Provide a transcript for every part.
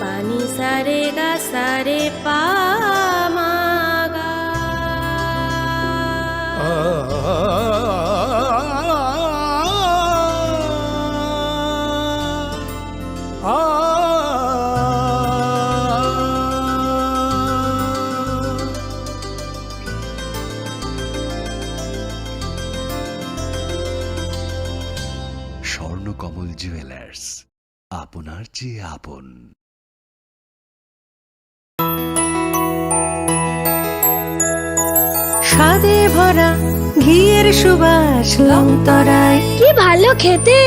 पानी सारे गा सारे पा मा गा। স্বর্ণকমল জুয়েলার্স, আপনার চেয়ে আপন। স্বাদে ভরা ঘিয়ের সুবাস লংতরায়, কি ভালো খেতে।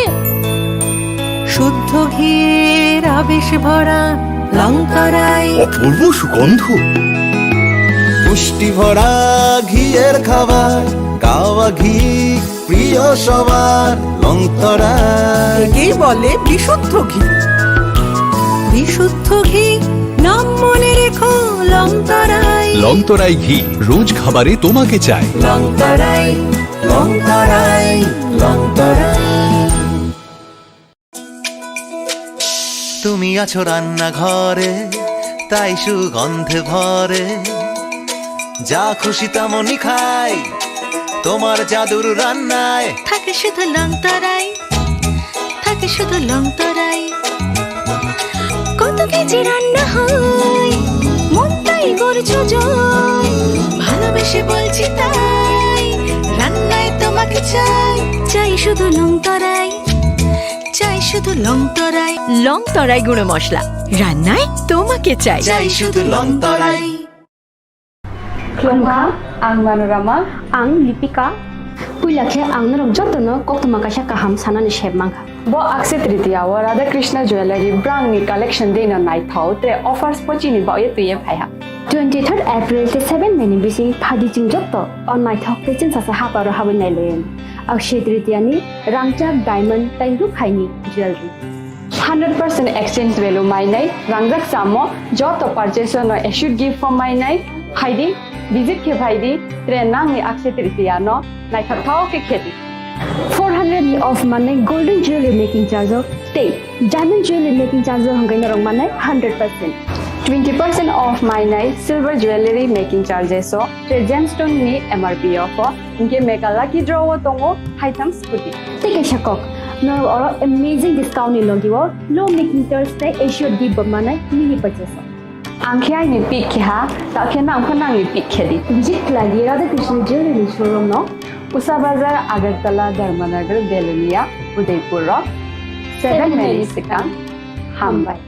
শুদ্ধ ঘিয়ের আবেশ ভরা লংতরায়, অপূর্ব সুগন্ধ। পুষ্টি ভরা ঘিয়ের খাবার, গাওয়া ঘি প্রিয় সবার লংতরা। একেই বলে বিশুদ্ধ ঘি। বিশুদ্ধ ঘি নাম মনে রেখো লংতরায়। লংতরাই ঘি রোজ খাবারে তোমাকে চাই। লংতরাই লংতরাই লংতরাই। তুমি আছো রান্নাঘরে, তাই সুগন্ধে ভরে, যা খুশি তেমনই খাই তোমার জাদুর রান্নায়। থাকে শুধু লংতরাই, থাকে শুধু লংতরাই। কত কেজি রান্না হয়, মন তাই করছো জয়। ভালোবেসে বলছি তাই, রান্নায় তোমাকে চাই। চাই শুধু লংতরাই, চাই শুধু লংতরাই। লংতরাই গুঁড়ো মশলা, রান্নায় তোমাকে চাই। চাই শুধু লংতরাই। Klongka, ang Manorama, ang Lipika. Puilakhe ang narok jotono koktoma kaisa kaham sanani sheb mangka. Bo Akshaya Tritiya wa Radha Krishna Jewelry brand ni collection dena nai thau tre offers pochini ba ye tuye phaiha. 23rd April te 7 May ni bisi phadi jing jotto on my thok te chin sa ha paro hawen nai loyen. Akshaya Tritiya ni rangchak diamond tai ru khaini jewelry. 100% exchange value mai nai rangjak samo joto purchase no should give for mai nai haidi visit ke bhaidi tre nang ni Akshaya Tritiya no nai thau ke kheti. 400 off mane golden jewelry making charge of stay. Diamond jewelry making charge of hangai narong mane 100%. 20% off my night silver jewelry making charges so tre gemstone ni MRP offer inke make a lucky draw tongo items puti. Take a shakok. No or amazing discount ni logiwo low making charge te assured give mane mini purchase. Angkhai ni pick kha ta khena angkhana ni pick khedi. Visit lagi Radha Krishna Jewelry showroom no Usa Bazar, Agartala, Dharmanagar, Belunia, Udaipur Rock, 7 Mary Sikang, Hambai.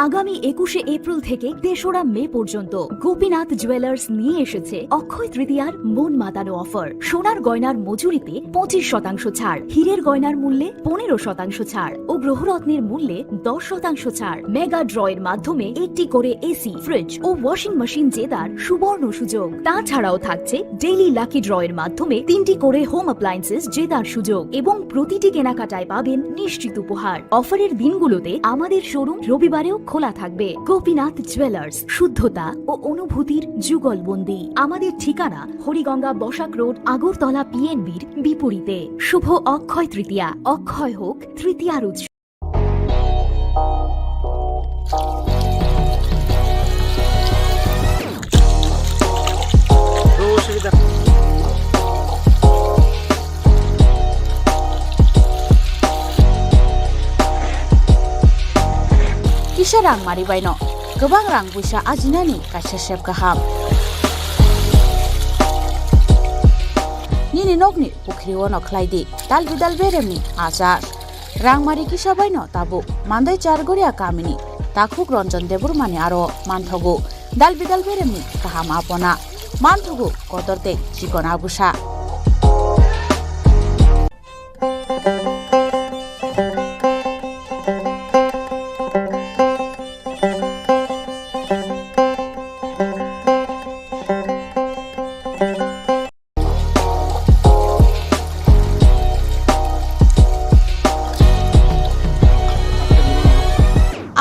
আগামী 21শে April থেকে ৩রা মে পর্যন্ত Gopinath jewellers নিয়ে এসেছে অক্ষয় তৃতীয়ার মন মাতানো offer. সোনার গয়নার মজুরিতে 25% ছাড়, হীরের গয়নার মূল্যে 15% ছাড় ও গ্রহরত্নের মূল্যে 10% ছাড়। মেগা ড্রয়ের মাধ্যমে একটি করে এসি, ফ্রিজ ও ওয়াশিং মেশিন জেতার সুবর্ণ সুযোগ। তাছাড়াও থাকছে ডেইলি লাকি ড্রয়ের মাধ্যমে 3টি করে হোম অ্যাপ্লায়েন্সেস জেতার সুযোগ এবং প্রতিটি কেনাকাটায় পাবেন নিশ্চিত উপহার। অফারের দিনগুলোতে আমাদের শোরুম রবিবারেও খোলা থাকবে। গোপীনাথ জুয়েলার্স, শুদ্ধতা ও অনুভূতির যুগলবন্দি। আমাদের ঠিকানা হরিগঙ্গা বসাক রোড, আগরতলা পিএনবির বিপরীতে। শুভ অক্ষয় তৃতীয়া, অক্ষয় হোক তৃতীয়ার উৎসব। Kisah rang mari baino, gobang rang busa ajinani kaisa sep kaham. Nini nokni pukriwo no khlaidi, dal bidal beremni azar. Rang mari kisah baino tabu, mandai chargoria kamini, takhuk Ranjan Deburmani aro manthogu, dal bidal beremni kaham apona, manthogu kotorte chikona busa.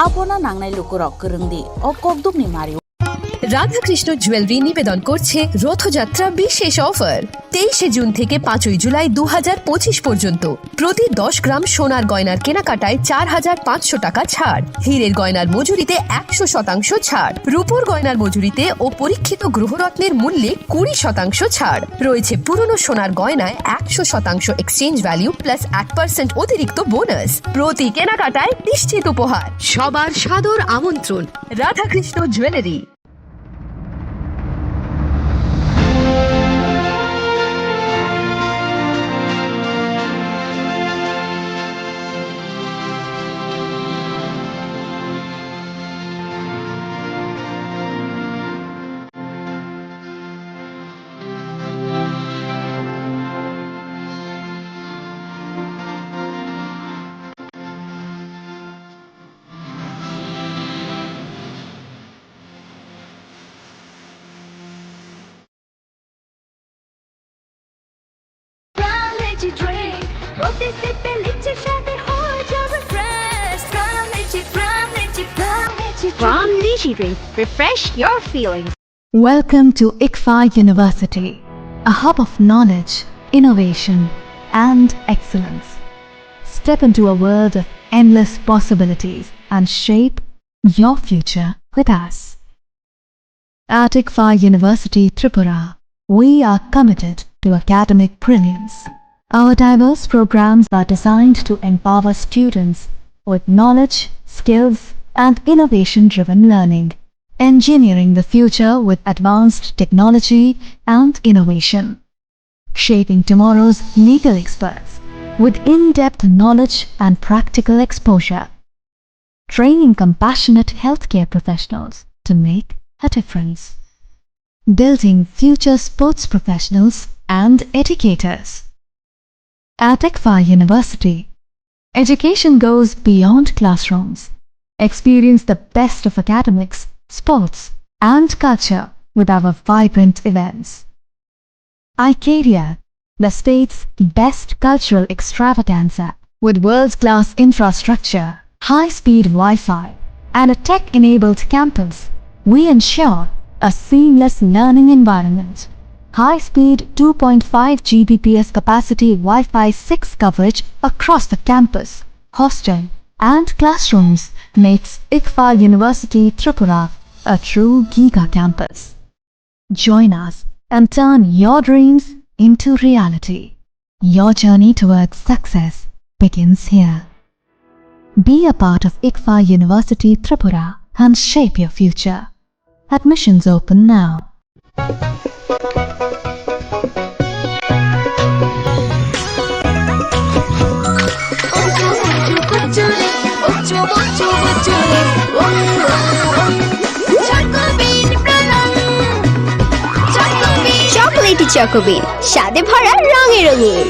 Apona nangnai lukurok gerengdi, okok dukni mari. Radhakrishna jewellery নিবেদন করছে রথযাত্রা বিশেষ offer 23 June থেকে 5 জুলাই 2025 পর্যন্ত প্রতি 10 গ্রাম সোনার গয়নার কেনাকাটায় 4,500 টাকা ছাড়, হীরের গয়নার মজুরিতে 100% ছাড়, রূপোর গয়নার মজুরিতে ও পরীক্ষিত গ্রহরত্নের মূল্যে 20% ছাড় রয়েছে। পুরনো সোনার গয়নায় 100% এক্সচেঞ্জ ভ্যালু প্লাস 1% অতিরিক্ত বোনাস। প্রতি কেনাকাটায় নিশ্চিত উপহার। সবার সাদর আমন্ত্রণ Radhakrishna jewellery. From Lychee Drink, refresh your feelings. Welcome to ICFA University, a hub of knowledge, innovation, and excellence. Step into a world of endless possibilities and shape your future with us. At ICFA University, Tripura, we are committed to academic brilliance. Our diverse programs are designed to empower students with knowledge, skills, and innovation-driven learning, engineering the future with advanced technology and innovation, shaping tomorrow's legal experts with in-depth knowledge and practical exposure, training compassionate healthcare professionals to make a difference, building future sports professionals and educators. At ICFA University, education goes beyond classrooms. Experience the best of academics, sports, and culture with our vibrant events. Icaria, the state's best cultural extravaganza, with world-class infrastructure, high-speed Wi-Fi, and a tech-enabled campus, we ensure a seamless learning environment. High-speed 2.5 Gbps capacity Wi-Fi 6 coverage across the campus, hostel, and classrooms makes ICFA University Tripura a true Giga campus. Join us and turn your dreams into reality. Your journey towards success begins here. Be a part of ICFA University Tripura and shape your future. Admissions open now. Chocolatey চকোবিন, স্বাদে ভরা রঙে রঙিন।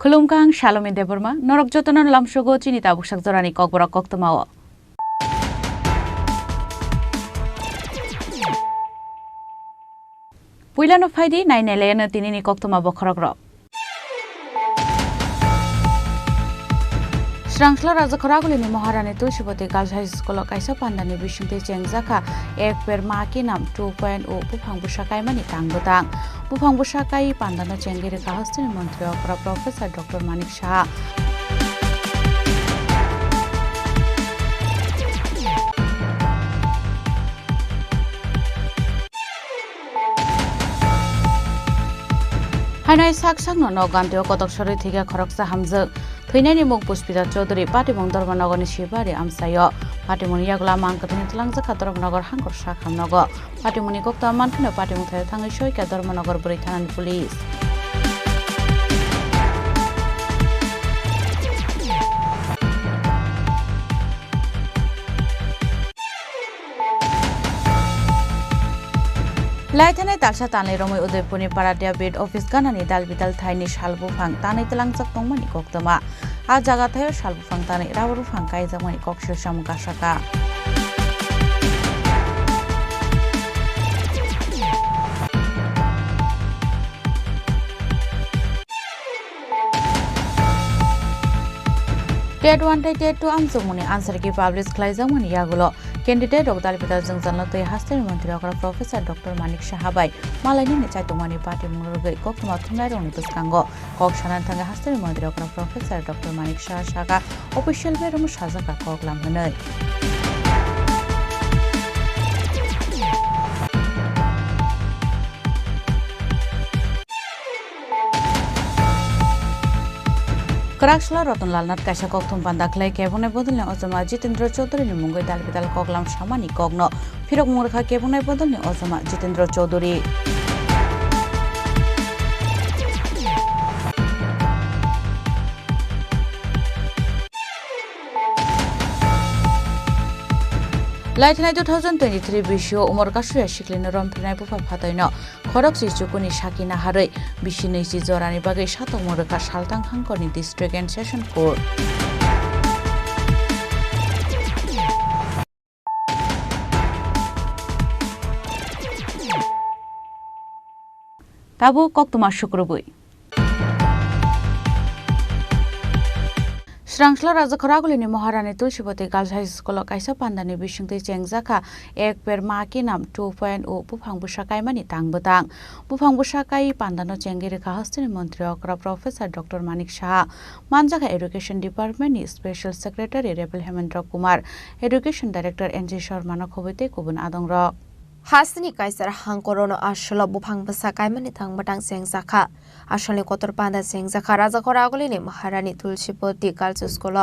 Khulumkang Shalom Deborma, Norok Jotonon Lamshogo Chinita Bushak Zorani Kokbora Koktomawa. Puilano Faidi, 9 Elena Tinini Koktoma Bokorogro. Srangsla Razakoragulini Moharani Tushiboti Galhai Skolo Kaisa Pandani Bishinte Chengzaka, Ekper Makinam 2.0 Pupang Bushakai Mani Tangutang. Pupang Bushakai Pandana Chengiri Kahastin Montreal Professor Dr. Manik Shah. Hanai Saksang no Gantio Kotok Shari Tiga Koroksa Hamza, Twinani Mok Puspita Chodri, Pati Mongdorma Nogoni Shibari Amsayo, পাটিমুনি ইয়াগুলা মানকাতিনি তলাংজাখা ধর্মনগর হাঙ্গরসা খামনগ পাটিমুনি কক্তা মানখিনো পাটিমুথায় থাঙै সৈকা ধর্মনগর বरै থানাनि পুলিশ लाइथानाय तालसा तानै रमै उदयपुरनि पारादिया बेड अफिस गानानि दालबिदाल थाइनि सालबुफां तानै तलांजाक दंमानि कक्तमा आ जागाथायाव सालबुफां तानै राबुफां गायजामानि कक्सिल सामुगासाका टेट 1 tai टेट 2 आमजमुनि आनसार की पब्लिश खालामजामानि यागुलो कैंडिडेट डॉ दालबिदाल जोंजानला तै हास्टेल मंत्री अग्रा प्रोफेसर डॉ मानिक साहाबाई मालायनि चाइतुमानि पार्टी मुरुगै कक्तमा थुमनाय रंनि बसकांगो कक्सानान थांगा हास्टेल मंत्री अग्रा प्रोफेसर डॉ मानिक साहा ऑफिशियल बेरम साजाका कगलाम होनै Karaksla Rotnlal Nath kaisa kokthum pandaklai kebonai bodolni ojama Jitendra Chaudhary ni mungoi dalbidal koglam samani kogno phirok murkha kebonai bodolni ojama Jitendra Chaudhary Laitnai 2023 bisio umor kasuya siklina rompinai bufa phataino khorok sichukuni sakina haroi bisini si jorani bagai satok murka saltang hangkorni district and session court tabu koktuma shukrubui Srangsla Raja Khoragulini Maharani Tulsipati Girls High School kaisa pandani bisingtei chengjaka ek per ma ki nam 2.0 bufang busakai mani tangbutang bufang busakai pandano chengiri ka hastini mantri okra professor Dr Manik Saha manjaka education department ni special secretary Rebel Hemendra Kumar education director NG Sharma na khobite kubun adongrok Hasni kaisar hangkorono asolo bufang busakai mani tangbutang chengjaka আসলে কতর পান্দা চেংজাখা রাজা খরাগলিনি Maharani Tulsibati girls school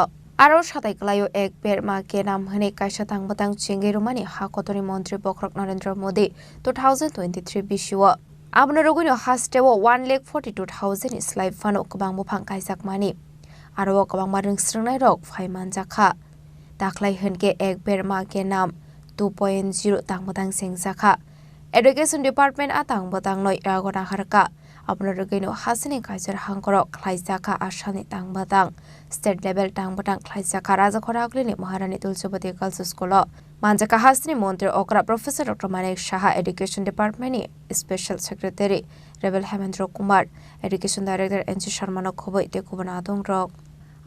আরো সাতাই ক্লায়ো এক বের মাকে নাম হনে কাইসা তাংবতাং চেঙ্গেরুমানি হা কতরি মন্ত্রী বখরক নরেন্দ্র মোদী 2023 বিশ্বও আবনরগুনি হাস্টেও 1,42,000 স্লাইভ ফানো কবাং বুফাং কাইজাক মানি আরো কবাং মারং স্রংনাই রক ফাইমান জাখা দাখলাই হনকে এক বের মাকে নাম 2.0 তাংবতাং চেংজাখা এডুকেশন ডিপার্টমেন্ট আ তাংবতাং নয় রাগনা হারকা আপনার গেনো হাসিনি কাইজার হাঙ্করক খাইজাকা আসানি তাংবাতাং স্টেট লেভেল তাংবাতাং খাইজাকা রাজা খরাগলিনি মহারানী তুলসীপতি গার্লস স্কুল মানজাকা হাসিনি মন্ত্রী অকরা professor doctor Manik Saha education department special secretary রেবেল Hemendra Kumar education director NG Sharma খবই তেকুবন আদং রক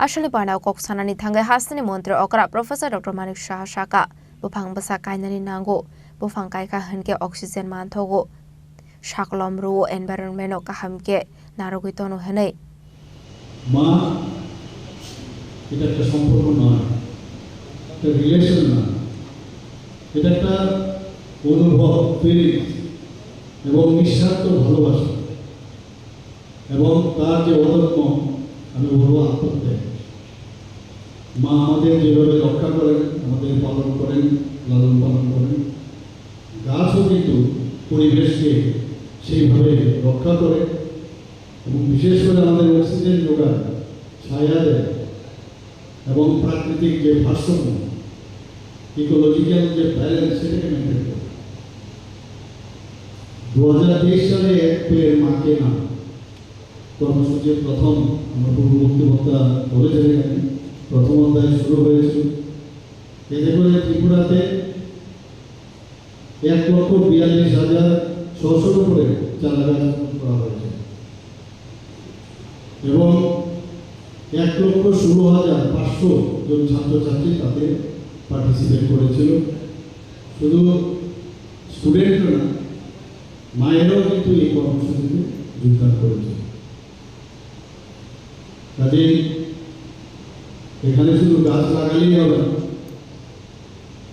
আসলে পানাও ককসানানি থাঙ্গে হাসিনি মন্ত্রী অকরা প্রফেসর ডক্টর মানিক সাহা সাকা বুফাং বসা কাইনানি নাঙ্গো বুফাং কাইকা হনকে অক্সিজেন মানথগো Shaklom ruo environment o kahamke narogitono henei মা এটা একটা সম্পর্ক নয় একটা রিলেশন না এটা একটা অনুভব ফিলিংস এবং নিঃস্বার্থ ভালোবাসা এবং তার যে অদম্য আমি বলবো আত্মত্যাগ মা আমাদের যেভাবে রক্ষা করেন আমাদের পালন করেন লালন পালন করেন গাছও কিন্তু পরিবেশকে সেইভাবে রক্ষা করে এবং বিশেষ করে আমাদের অক্সিজেন যোগায় ছায়া দেয় এবং প্রাকৃতিক যে ভারসাম্য ইকোলজিক্যাল যে ব্যালেন্স সেটাকে মেনটেন করে 2023 সালে এক পের মাকে না কর্মসূচির প্রথম আমরা পূর্ববর্তী বক্তা বলেছিলেন প্রথম অধ্যায় শুরু হয়েছিল এতে করে ত্রিপুরাতে 1,42,600 উপরে চারাগাছ করা হয়েছে এবং 1,16,500 জন ছাত্রছাত্রী তাতে পার্টিসিপেট করেছিল শুধু স্টুডেন্টরা না মায়েরাও কিন্তু এই কর্মসূচিতে যোগদান করেছে কাজে এখানে শুধু গাছ লাগালেই হবে না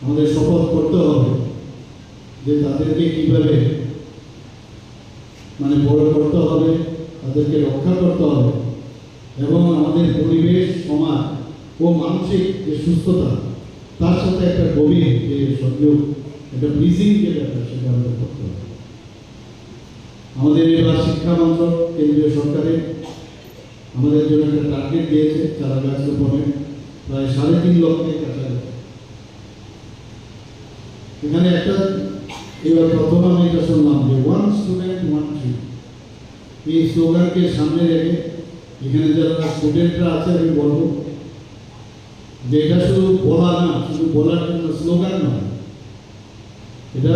আমাদের শপথ করতে হবে যে তাদেরকে কিভাবে মানে বড় করতে হবে তাদেরকে রক্ষা করতে হবে এবং আমাদের পরিবেশ সমাজ ও মানসিক যে সুস্থতা তার সাথে একটা গভীর যে সংযোগ, একটা ব্রিজিং যে ব্যাপার, সেটা আমাদের করতে হবে। আমাদের এবার শিক্ষা মন্ত্রক কেন্দ্রীয় সরকারের আমাদের জন্য একটা টার্গেট দিয়েছে চারা গাছ রোপণে প্রায় 3.5 লক্ষের কাছাকাছি। এখানে একটা এবার প্রথম আমি এটা শুনলাম যে 1 স্টুডেন্ট 1 ট্রি, এই স্লোগানকে সামনে রেখে এখানে যারা স্টুডেন্টরা আছে আমি বলবো যে এটা শুধু বলা না, শুধু বলার জন্য স্লোগান নয়, এটা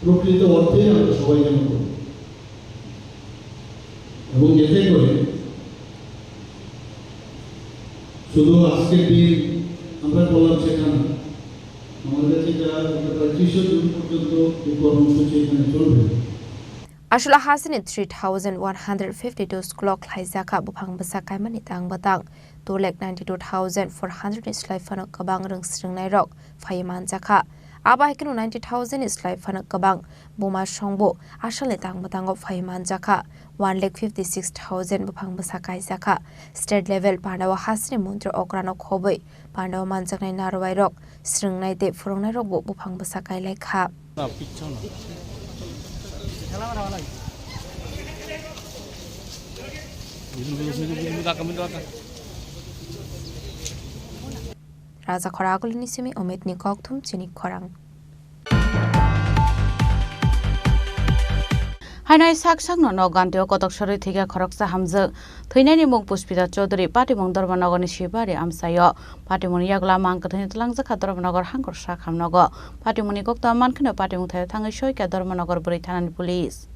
প্রকৃত অর্থে আমরা সবাই যেন করি। এবং এতে করে শুধু আজকের দিন আমরা বললাম সেটা না, আমাদের কাছে যারা 30 জুন পর্যন্ত এই কর্মসূচি এখানে চলবে। Ashula hasini 3,152 sklok laizaka bupang besakai mani tang batang 2,92,400 islai fanak kabang reng sringnai rok fayiman jaka aba hekenu 90,000 islai fanak kabang buma shongbo ashale tang batang of fayiman jaka 1,56,000 bupang besakai jaka state level pandawa hasini muntra okrano khoboi pandawa manjaknai narwai rok sringnai de furongnai rok bupang besakai laikha Raja Khoragul nisimi omit ni kokthum chini khorang Hainai sak no noganteo kotok sori thiga khoroksa hamjak theinani mung Puspita Chaudhary Patimong Dharmanagorni Shibari amsayo Patimoni yagla mangka thini tlangjaka Dharmanagor hangkor sak hamnago Patimoni kokta mankhana Patimong thai thangai soika Dharmanagor buri thanani police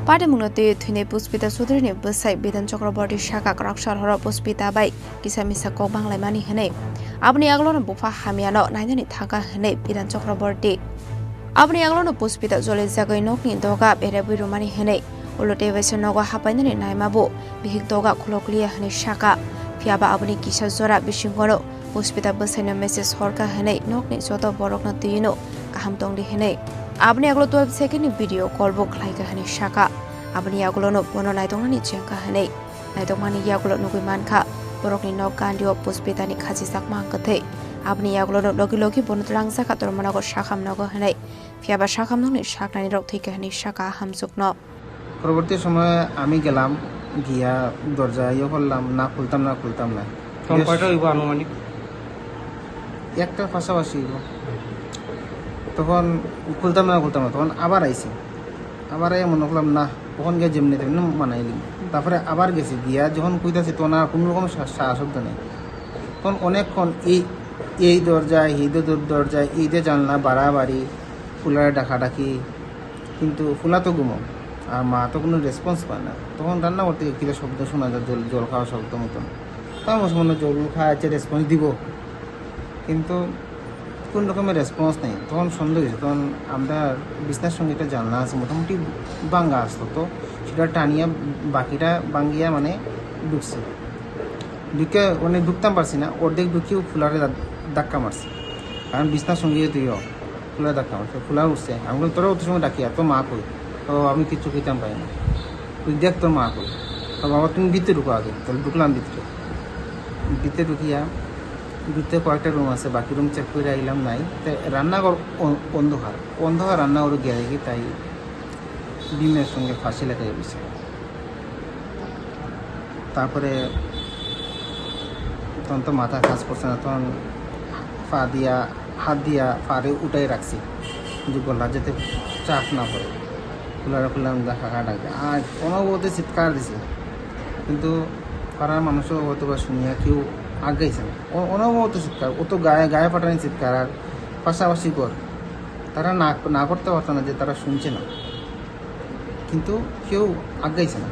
Patimongnote thine Puspita Chaudhary ni besai Bidan Chakraborty Shaka Kraksar horo Puspita bai kisamisa kok banglai mani hene abni aglona bufa hamiano nainani thaka hene Bidan Chakraborty abni aglona Puspita jole jagai nokni doga bere birumani hene ulote bese nogo hapainani naimabo bihik doga khulokliya hene Shaka phiaba abni kisa jora bisingoro Puspita besaino message horka hene nokni joto borokna tino kaham tongdi hene abni aglo 12 second video call bo khlaika hane Shaka abni aglo no bono naitongani chengka hane naitongmani yaglo nugui mankha borokni nok gandio Puspita ni khaji sakma angkathe abni aglo no logi logi bono trangsa ka Dharmanago Shakham nago hane phiaba Shakham noni shaknani rok thika hane Shaka hamsukno পরবর্তী সময়ে আমি গেলাম গিয়া দরজা ইয়ে করলাম না খুলতাম না কয়টা হইব আনুমানিক একটার পাশাপাশি তখন খুলতাম না তখন আবার আইছি আবার মনে করলাম না তখন গিয়ে যেমনি তেমনি মানাইলি তারপরে আবার গেছি গিয়া যখন কইতাছি তখন আর কোনো রকম সাহসব্দ নেই তখন অনেকক্ষণ এই দরজায় দরজায় এই যে জানলা বাড়াবাড়ি ফুলারে ডাকাডাকি কিন্তু ফুলা তো ঘুমো আর মা তো কোনো রেসপন্স পায় না তখন রান্না করতে কিরা শব্দ শোনা যায় জল খাওয়া শব্দ মতন তার মনে জল খাওয়াচ্ছে রেসপন্স দিব কিন্তু কোন রকমের রেসপন্স নেই তখন সন্দেহ হয়েছে তখন আমরা বিছনার সঙ্গে একটা জানলা আছে মোটামুটি ভাঙ্গা আসতো তো সেটা টানিয়া বাকিটা ভাঙ্গিয়া মানে ঢুকছে ঢুকে মানে ঢুকতাম পারছি না অর্ধেক ঢুকিয়েও ফুলারে ধাক্কা মারছে কারণ বিছনার সঙ্গে তুইও ফুলারে ধাক্কা মারছে ফুলার উঠছে আমি বলি তোরা অত সময় ডাকি এত মা কই তো আমি কিচ্ছু খেতাম পাই না তুই দেখ তোর মা কই তো বাবা তুমি ভিতরে ঢুকো আগে তাহলে ঢুকলাম ভিতরে ঢুকিয়া ভিতরে কয়েকটা রুম আছে বাকি রুম চেক করে আইলাম নাই তাই রান্নাঘর অন্ধকার রান্নাঘর গিয়ে দেখি তাই ডিমের সঙ্গে ফাঁসি লেখা গেছে তারপরে তখন তো মাথা কাজ করছে না তখন হাত দিয়া পারে উঠাই রাখছি যে গলা যাতে চাপ না পড়ে খুললাম দেখা ডাকে আর কোনো বলতে চিৎকার দিছে কিন্তু পাড়ার মানুষও হয়তো বা শুনিয়া কেউ আগাইছে না অনবরত চিৎকার ও তো গায়ে ফাটানি চিৎকার আর পাশাপাশি কর তারা না করতে পারতো না যে তারা শুনছে না কিন্তু কেউ আগাইছে না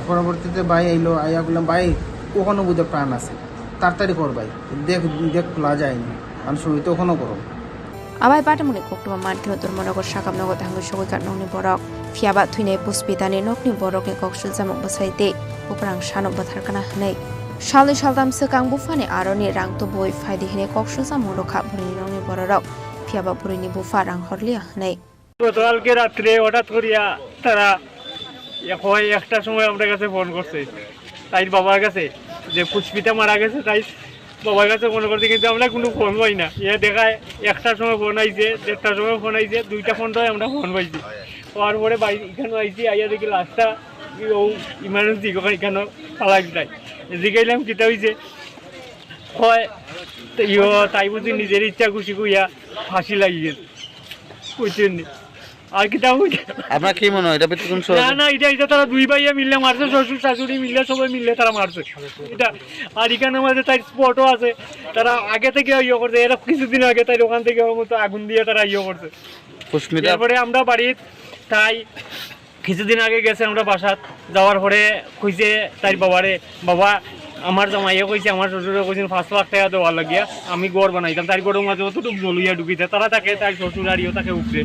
পরবর্তীতে ভাই আইলো আইয়া বললাম ভাই ওখানে বুঝে প্রাণ আছে তাড়াতাড়ি কর ভাই দেখ খোলা যায়নি আমি শুরু তো ওখানেও করো Abai Patimoni koktuma mankino Dharmanago Shakam nago thangu shogoi ka nokni borok phiaba thuine Puspita ni nokni borok ni koksul jamok basaite uprang shano batharkana hnei shalni shaldam sekang bufani aroni rang to boi faidi hine koksul jamok rokha burini nokni borok phiaba burini bufa rang horlia hnei গতকালকে রাত্রে হঠাৎ করিয়া তারা একটা সময় আমাদের কাছে phone করছে তাই বাবার কাছে যে পুষ্পিতা মারা গেছে তাই বাবার কাছে মনে করছে, কিন্তু আমরা কোনো ফোন পাই না। দেখায় 1টার সময় ফোন আইছে, 1:30টার সময় ফোন আইছে, 2টা ফোন তো আমরা ফোন পাইছি। পাওয়ার পরে বাড়ি এখানে আইছি, আইয়া দেখি লাস্টটা ও ইমার্জেন্সি এখানে পালাই যায়। জিগাইলাম কিতা হয়েছে, হয় তাই বুঝি নিজের ইচ্ছা খুশি কইয়া ফাঁসি লাগি গেছে। বুঝছেন আর কিতা আপনার কি মনে হয় এটা না না, এটা তারা 2 ভাইয়া মিললে মারছে, শ্বশুর শাশুড়ি মিললে সবাই মিললে তারা মারছে এটা। আর এখানে মাঝে তাই স্পটও আছে, তারা আগে থেকে ইয়ে করছে, এরা কিছুদিন আগে তাই ওখান থেকে মতো আগুন দিয়ে তারা ইয়ে করছে। তারপরে আমরা বাড়ির তাই কিছুদিন আগে গেছে, আমরা বাসাত যাওয়ার পরে কইছে তাই বাবারে, বাবা আমার জামাইয়ে কইছে, আমার শ্বশুরে কইছেন 5 লাখ টাকা দেওয়ার লাগিয়া আমি ঘর বানাইতাম, তাই ঘরের মাঝে অতটুকু জলুইয়া ঢুকিতে তারা তাকে তাই শ্বশুর আরিও তাকে উঠছে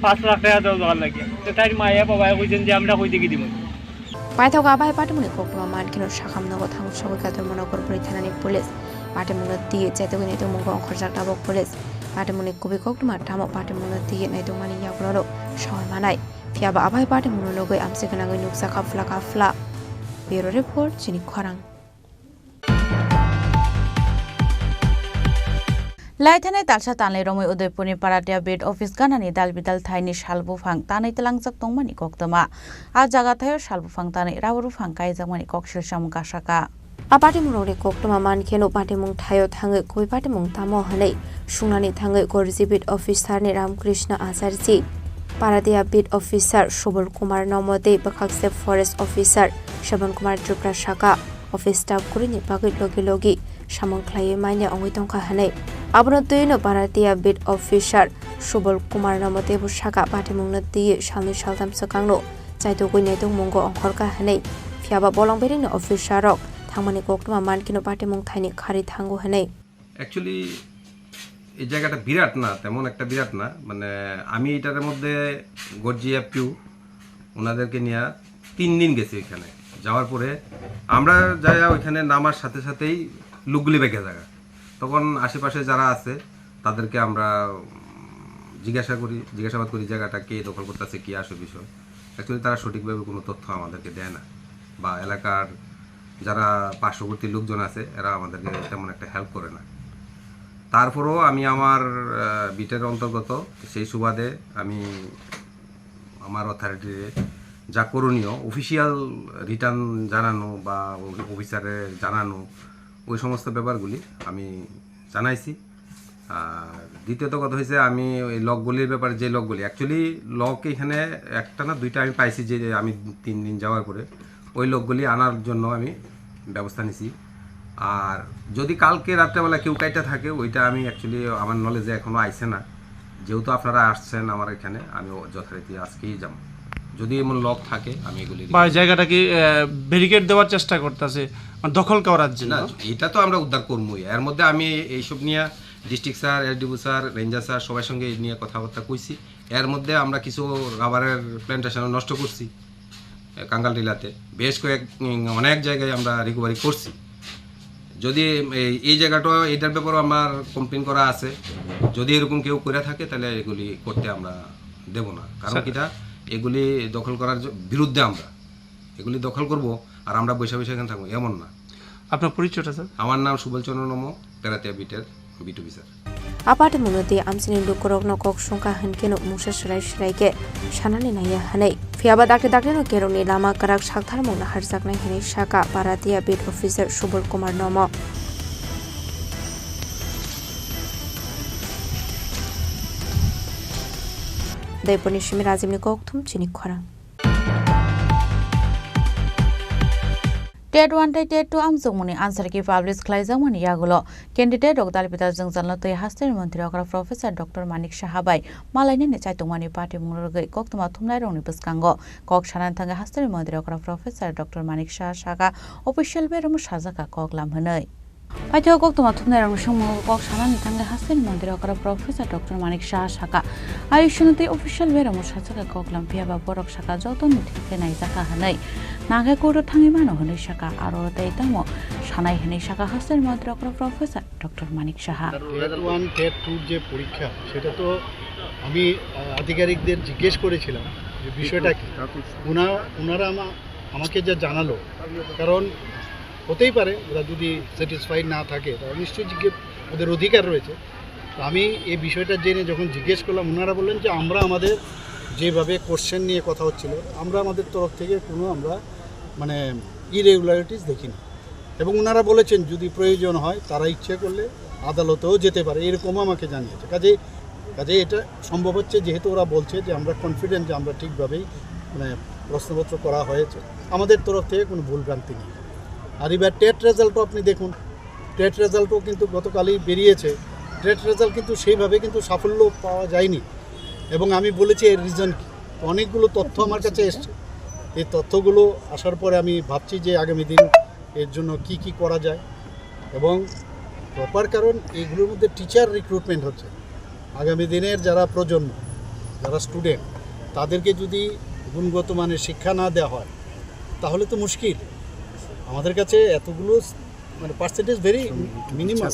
5 লাখ টাকা দেওয়ার লাগিয়া। তো তাই মায়া বাবায় কইছেন যে আমরা কই থেকে দিব। পাইথাও আবাই পাটিমুনি কোকমা মানকিনো শাখামনগর থাঙ্গু সগৈকাতর মনগর পরিথানানি পুলিশ পাটিমুনি দিয়ে চেতগনি নেতো মুঙ্গ অংখরজাক টাবক পুলিশ পাটিমুনি কবি কোকমা টামো পাটিমুনি দিয়ে নেতো মানি ইয়াগুলো শহর মানাই ফিয়াবা আবাই পাটিমুনি লগৈ আমসিগনাগৈ নুকসা কাফলা ব্যুরো রিপোর্ট চিনি খরাং। लाइथानाय तालसा तानले रमै उदयपुरनि पाराटिया बेड अफिस गानानि दालबिदाल थाइनि सालबुफां तानै तलांजाक दंमानि कक्तमा आ जागाथायो सालबुफां तानै रावरुफां कायजाकमानि कक्सिलसाम गासाका आपाटी मुंगनि कोक्तमा मानखेनो पाटी मुंग थायो थाङै कोइ पाटी मुंग तामो हनै सुंनानि थाङै गरजी बेड अफिसारनि रामकृष्ण आचार्यजी पारादिया बेड अफिसार सुबल कुमार नमदे बखाक्से फरेस्ट अफिसार शबन कुमार त्रिपुरा शाखा अफिस स्टाफ कुरिनि बागै लगे सामंख्लायै माइने अंगै तंखा हनै आबनो तुयनो पारादिया बेड अफिसार सुबल कुमार नमदे शाखा पाटी मुंगनो दिये सालनि सालथाम सकांनो जायतो गयने दं मुंगो अंखरका हनै फियाबा बलंबेरिनि अफिसारक थांमानि कोक्तमा मानकिनो पाटी मुंग थाइनि खारि थांगो हनै। অ্যাকচুয়ালি এই জায়গাটা বিরাট না, তেমন একটা বিরাট না, মানে আমি এটার মধ্যে গর্জিয়া পিউ ওনাদেরকে নিয়ে 3 দিন গেছি। ওইখানে যাওয়ার পরে আমরা যাই ওইখানে নামার সাথে সাথেই লুকগুলি বেঁকে জায়গা, তখন আশেপাশে যারা আছে তাদেরকে আমরা জিজ্ঞাসাবাদ করি জায়গাটা কে দখল করতেছে, কি আসে বিষয়। অ্যাকচুয়ালি তারা সঠিকভাবে কোনো তথ্য আমাদেরকে দেয় না, বা এলাকার যারা পার্শ্ববর্তী লোকজন আছে এরা আমাদেরকে তেমন একটা হেল্প করে না। তারপরেও আমি আমার বিটের অন্তর্গত সেই সুবাদে আমি আমার অথরিটির যা করণীয় অফিসিয়াল রিটার্ন জানানো বা অফিসারে জানানো ওই সমস্ত ব্যাপারগুলি আমি জানাইছি। আর দ্বিতীয়ত কথা হয়েছে আমি ওই লকগুলির ব্যাপারে, যে লকগুলি অ্যাকচুয়ালি লক এখানে একটা না 2টা আমি পাইছি, যে আমি 3 দিন যাওয়ার পরে ওই লকগুলি আনার জন্য আমি ব্যবস্থা নিছি। আর যদি কালকে রাত্রেবেলা কেউ কাইটা থাকে ওইটা আমি অ্যাকচুয়ালি আমার নলেজে এখনও আইছে না, যেহেতু আপনারা আসছেন আমার এখানে আমি যথারীতি আজকেই যাব। যদি এমন লক থাকে আমি এগুলি বা জায়গাটাকে ব্যারিকেড দেওয়ার চেষ্টা করতেছে দখল করার জন্য, এটা তো আমরা উদ্ধার করবোই। এর মধ্যে আমি এইসব নিয়ে district sir, SDO sir, ranger sir সবার সঙ্গে এই নিয়ে কথাবার্তা কইছি। এর মধ্যে আমরা কিছু রাবারের প্ল্যান্টেশনও নষ্ট করছি কাঙ্গাল টিলাতে, বেশ অনেক জায়গায় আমরা রিকভারি করছি। যদি এই জায়গাটা এটার ব্যাপারেও আমার কমপ্লেন করা আছে, যদি এরকম কেউ করে থাকে তাহলে এগুলি করতে আমরা দেব না। কারণ কিটা এগুলি দখল করার বিরুদ্ধে আমরা এগুলি দখল করব আর আমরা বৈশা এখানে থাকবো এমন না। আপনার পরিচয়টা স্যার? আমার নাম সুবল চন্দ্র নমো, পেরাতিয়া বিটের বিট অফিসার। आपाटी मुंगति आमसिनि लुकरकनो कक संका हनकेनो मुसा सरायके सानानि नाया हनै फियाबा दाके दाकेनो केरंनि लामा काराक साकथार मुंना हारजाकनाय हनै शाखा पारादिया बेड अफिसार सुबल कुमार नम दैपनि सिमि राजिमनि ककथुम चिनि खरां टेट 1 टेट 2 आमजोंमनि आनसार की पाब्लिश खालायजामनि यागुलो कैंडिडेट डक्टर पिता जों जानलतै हास्टेल मंत्री अग्रा प्रोफेसर डॉक्टर मानिक साहाबाई मालायनि चाइतंमानि पार्टी मुंगरगै कक्तमा थुमनाय रंनि बसकांगो कक सानान थांगा हास्टेल मंत्री अग्रा professor doctor Manik Saha official बेरम साजाका ककलाम हनै पाइथो कक्तमा थुमनाय रंनि समूह कक सानानि थांगा हास्टेल मंत्री अग्रा प्रोफेसर डॉक्टर मानिक साहा आयुष्यनति ऑफिशियल बेरम साजाका ककलाम फियाबा बरक साका जतन थिके नायजाका हनै नागे कोरो थाङै मानो हनै शाखा आरो दैतामो सानाय हनै शाखा हास्टेल मंत्री अग्रा professor doctor Manik Saha TET 1 TET 2 যে পরীক্ষা সেটা তো আমি আধিকারিকদের জিজ্ঞেস করেছিলাম যে বিষয়টা কি, ওনারা আমাকে যা জানালো, কারণ হতেই পারে ওরা যদি স্যাটিসফাইড না থাকে তাহলে নিশ্চয়ই ওদের অধিকার রয়েছে। তো আমি এই বিষয়টা জেনে যখন জিজ্ঞেস করলাম, ওনারা বললেন যে আমরা আমাদের যেভাবে কোশ্চেন নিয়ে কথা হচ্ছিল, আমরা আমাদের তরফ থেকে কোনো আমরা মানে ইরেগুলারিটিস দেখি না, এবং ওনারা বলেছেন যদি প্রয়োজন হয় তারা ইচ্ছে করলে আদালতেও যেতে পারে, এরকমও আমাকে জানিয়েছে। কাজে এটা সম্ভব হচ্ছে, যেহেতু ওরা বলছে যে আমরা কনফিডেন্ট যে আমরা ঠিকভাবেই মানে প্রশ্নপত্র করা হয়েছে, আমাদের তরফ থেকে কোনো ভুলভ্রান্তি নেই। আর এবার টেট রেজাল্টও আপনি দেখুন, টেট রেজাল্টও কিন্তু গতকালই বেরিয়েছে। টেট রেজাল্ট কিন্তু সেইভাবে কিন্তু সাফল্য পাওয়া যায়নি, এবং আমি বলেছি এর রিজন কী। অনেকগুলো তথ্য আমার কাছে এসছে, এই তথ্যগুলো আসার পরে আমি ভাবছি যে আগামী দিন এর জন্য কি কি করা যায়, এবং প্রপার, কারণ এইগুলোর মধ্যে টিচার রিক্রুটমেন্ট হচ্ছে। আগামী দিনের যারা প্রজন্ম, যারা স্টুডেন্ট, তাদেরকে যদি গুণগত মানের শিক্ষা না দেওয়া হয় তাহলে তো মুশকিল। আমাদের কাছে এতগুলো মানে পার্সেন্টেজ ভেরি মিনিমাম,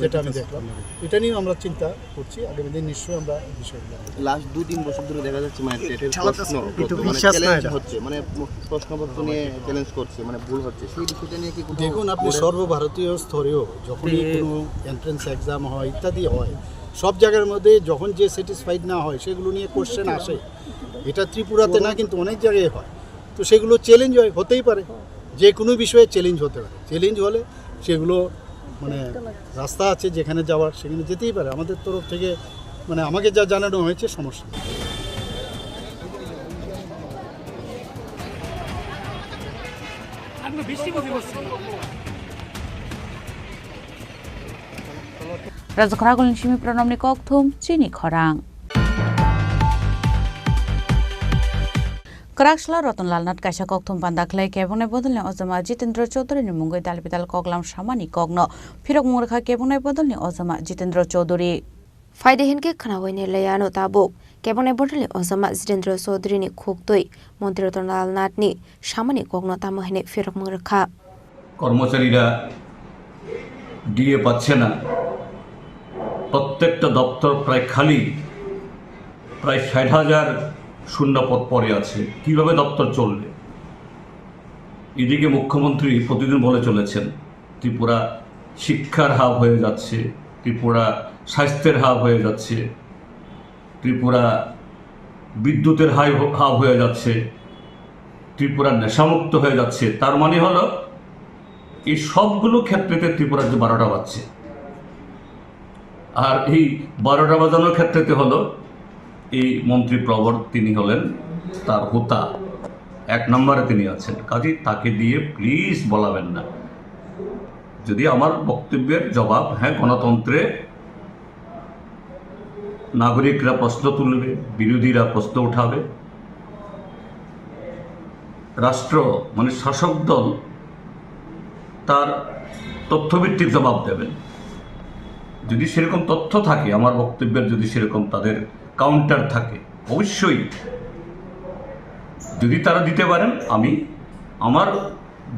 যেটা আমি দেখলাম, এটা নিয়েও আমরা চিন্তা করছি। আগামী দিন নিশ্চয়ই আমরা বিষয়গুলো লাস্ট 2-3 বছর ধরে দেখা যাচ্ছে মানে টেটের চ্যালেঞ্জ হচ্ছে, মানে প্রশ্নপত্র নিয়ে চ্যালেঞ্জ করছে, মানে ভুল হচ্ছে, সেই বিষয়টা নিয়ে কি দেখুন, আপনি সর্বভারতীয় স্তরেও যখনই কোনো এন্ট্রেন্স এক্সাম হয় ইত্যাদি হয়, সব জায়গার মধ্যে যখন যে স্যাটিসফাইড না হয় সেগুলো নিয়ে কোশ্চেন আসে। এটা ত্রিপুরাতে না, কিন্তু অনেক জায়গায় হয়। তো সেগুলো চ্যালেঞ্জ হতেই পারে, যে কোনো বিষয়ে চ্যালেঞ্জ হতে পারে। চ্যালেঞ্জ হলে সেগুলো মানে রাস্তা আছে যেখানে যাওয়ার, সেখানে যেতেই পারে। আমাদের তরফ থেকে মানে আমাকে যা জানানো হয়েছে সমস্যা নেই। Razakharagul Nishimi Pranomni Kokthum, Chini Khorang. Karakshla Rotonlal Nat Kaisa Kokthum Pandaklai Kebune Bodolni Ozama Jitendra Chaudhuri ni Mungoi Dalbidal Koglam Shamani Kogno Phirok Murkha Kebune Bodolni Ozama Jitendra Chaudhuri ফাইদে হিনকে খানাওয়াইনে লেয়ানো তাবুক কেবনে বটলে অজমা জিতেন্দ্র চৌধুরীনি খুকতই মন্ত্রী রতনলাল নাথনি সামানি কগ্ন তামহিনে ফেরক মরখা। কর্মচারীরা ডিএ পাচ্ছে না, প্রত্যেকটা দপ্তর প্রায় খালি, প্রায় ৬০,০০০ শূন্য পদ পড়ে আছে। কিভাবে দপ্তর চলবে? এদিকে মুখ্যমন্ত্রী প্রতিদিন বলে চলেছেন ত্রিপুরা শিক্ষার হাব হয়ে যাচ্ছে, ত্রিপুরা স্বাস্থ্যের হাব হয়ে যাচ্ছে, ত্রিপুরা বিদ্যুতের হাব হয়ে যাচ্ছে, ত্রিপুরা নেশামুক্ত হয়ে যাচ্ছে। তার মানে হলো এই সবগুলো ক্ষেত্রেতে ত্রিপুরার যে ১২টা বাজছে, আর এই ১২টা বাজানোর ক্ষেত্রেতে হলো এই মন্ত্রী প্রবর তিনি হলেন তার হোতা, ১ নম্বরে তিনি আছেন। কাজে তাকে দিয়ে প্লিজ বলাবেন না। যদি আমার বক্তব্যের জবাব, হ্যাঁ, গণতন্ত্রে নাগরিকরা প্রশ্ন তুলবে, বিরোধীরা প্রশ্ন উঠাবে, রাষ্ট্র মানে শাসক দল তার তথ্যভিত্তিক জবাব দেবেন। যদি সেরকম তথ্য থাকে, আমার বক্তব্যের যদি সেরকম তাদের কাউন্টার থাকে, অবশ্যই যদি তারা দিতে পারেন, আমি আমার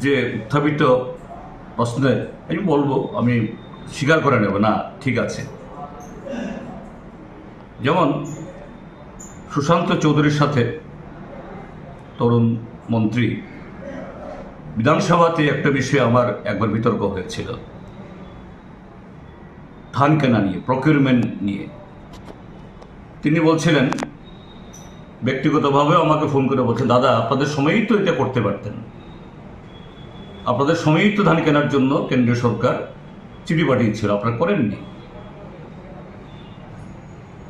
যে উত্থাপিত প্রশ্নে আমি বলবো, আমি স্বীকার করে নেব, না ঠিক আছে। যেমন সুশান্ত চৌধুরীর সাথে তরুণ মন্ত্রী বিধানসভাতে একটা বিষয়ে আমার একবার বিতর্ক হয়েছিল, ধান কেনা নিয়ে, প্রকিউরমেন্ট নিয়ে। তিনি বলছিলেন, ব্যক্তিগতভাবে আমাকে ফোন করে বলছেন, দাদা আপনাদের সময়ই তো এটা করতে পারতেন, আপনাদের সময়ই তো ধান কেনার জন্য কেন্দ্রীয় সরকার চিঠি পাঠিয়েছিল, আপনারা করেননি।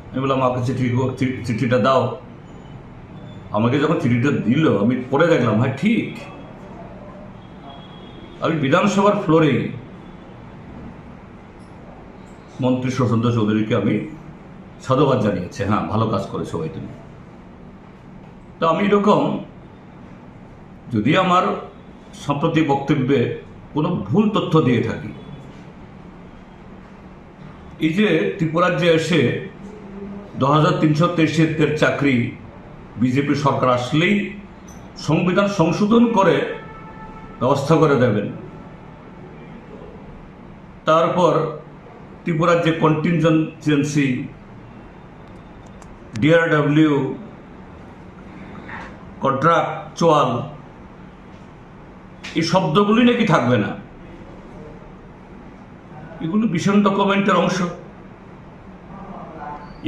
আমি বললাম, আমাকে চিঠিটা দাও। আমাকে যখন চিঠিটা দিল, আমি পড়ে দেখলাম, হ্যাঁ ঠিক। আমি বিধানসভার ফ্লোরে মন্ত্রী সুশান্ত চৌধুরীকে আমি সাধুবাদ জানিয়েছি, হ্যাঁ ভালো কাজ করেছো ভাই তুমি। তো আমি এরকম যদি আমার সাম্প্রতিক বক্তব্যে কোনো ভুল তথ্য দিয়ে থাকি, এই যে ত্রিপুরার যে এসে 2323 চাকরি বিজেপি সরকার আসলেই সংবিধান সংশোধন করে ব্যবস্থা করে দেবেন, তারপর ত্রিপুরার যে কন্টিনজেন্সি, DRW, কন্ট্রাকচুয়াল এই শব্দগুলি নাকি থাকবে না। এগুলো ভীষণ ডকুমেন্টের অংশ।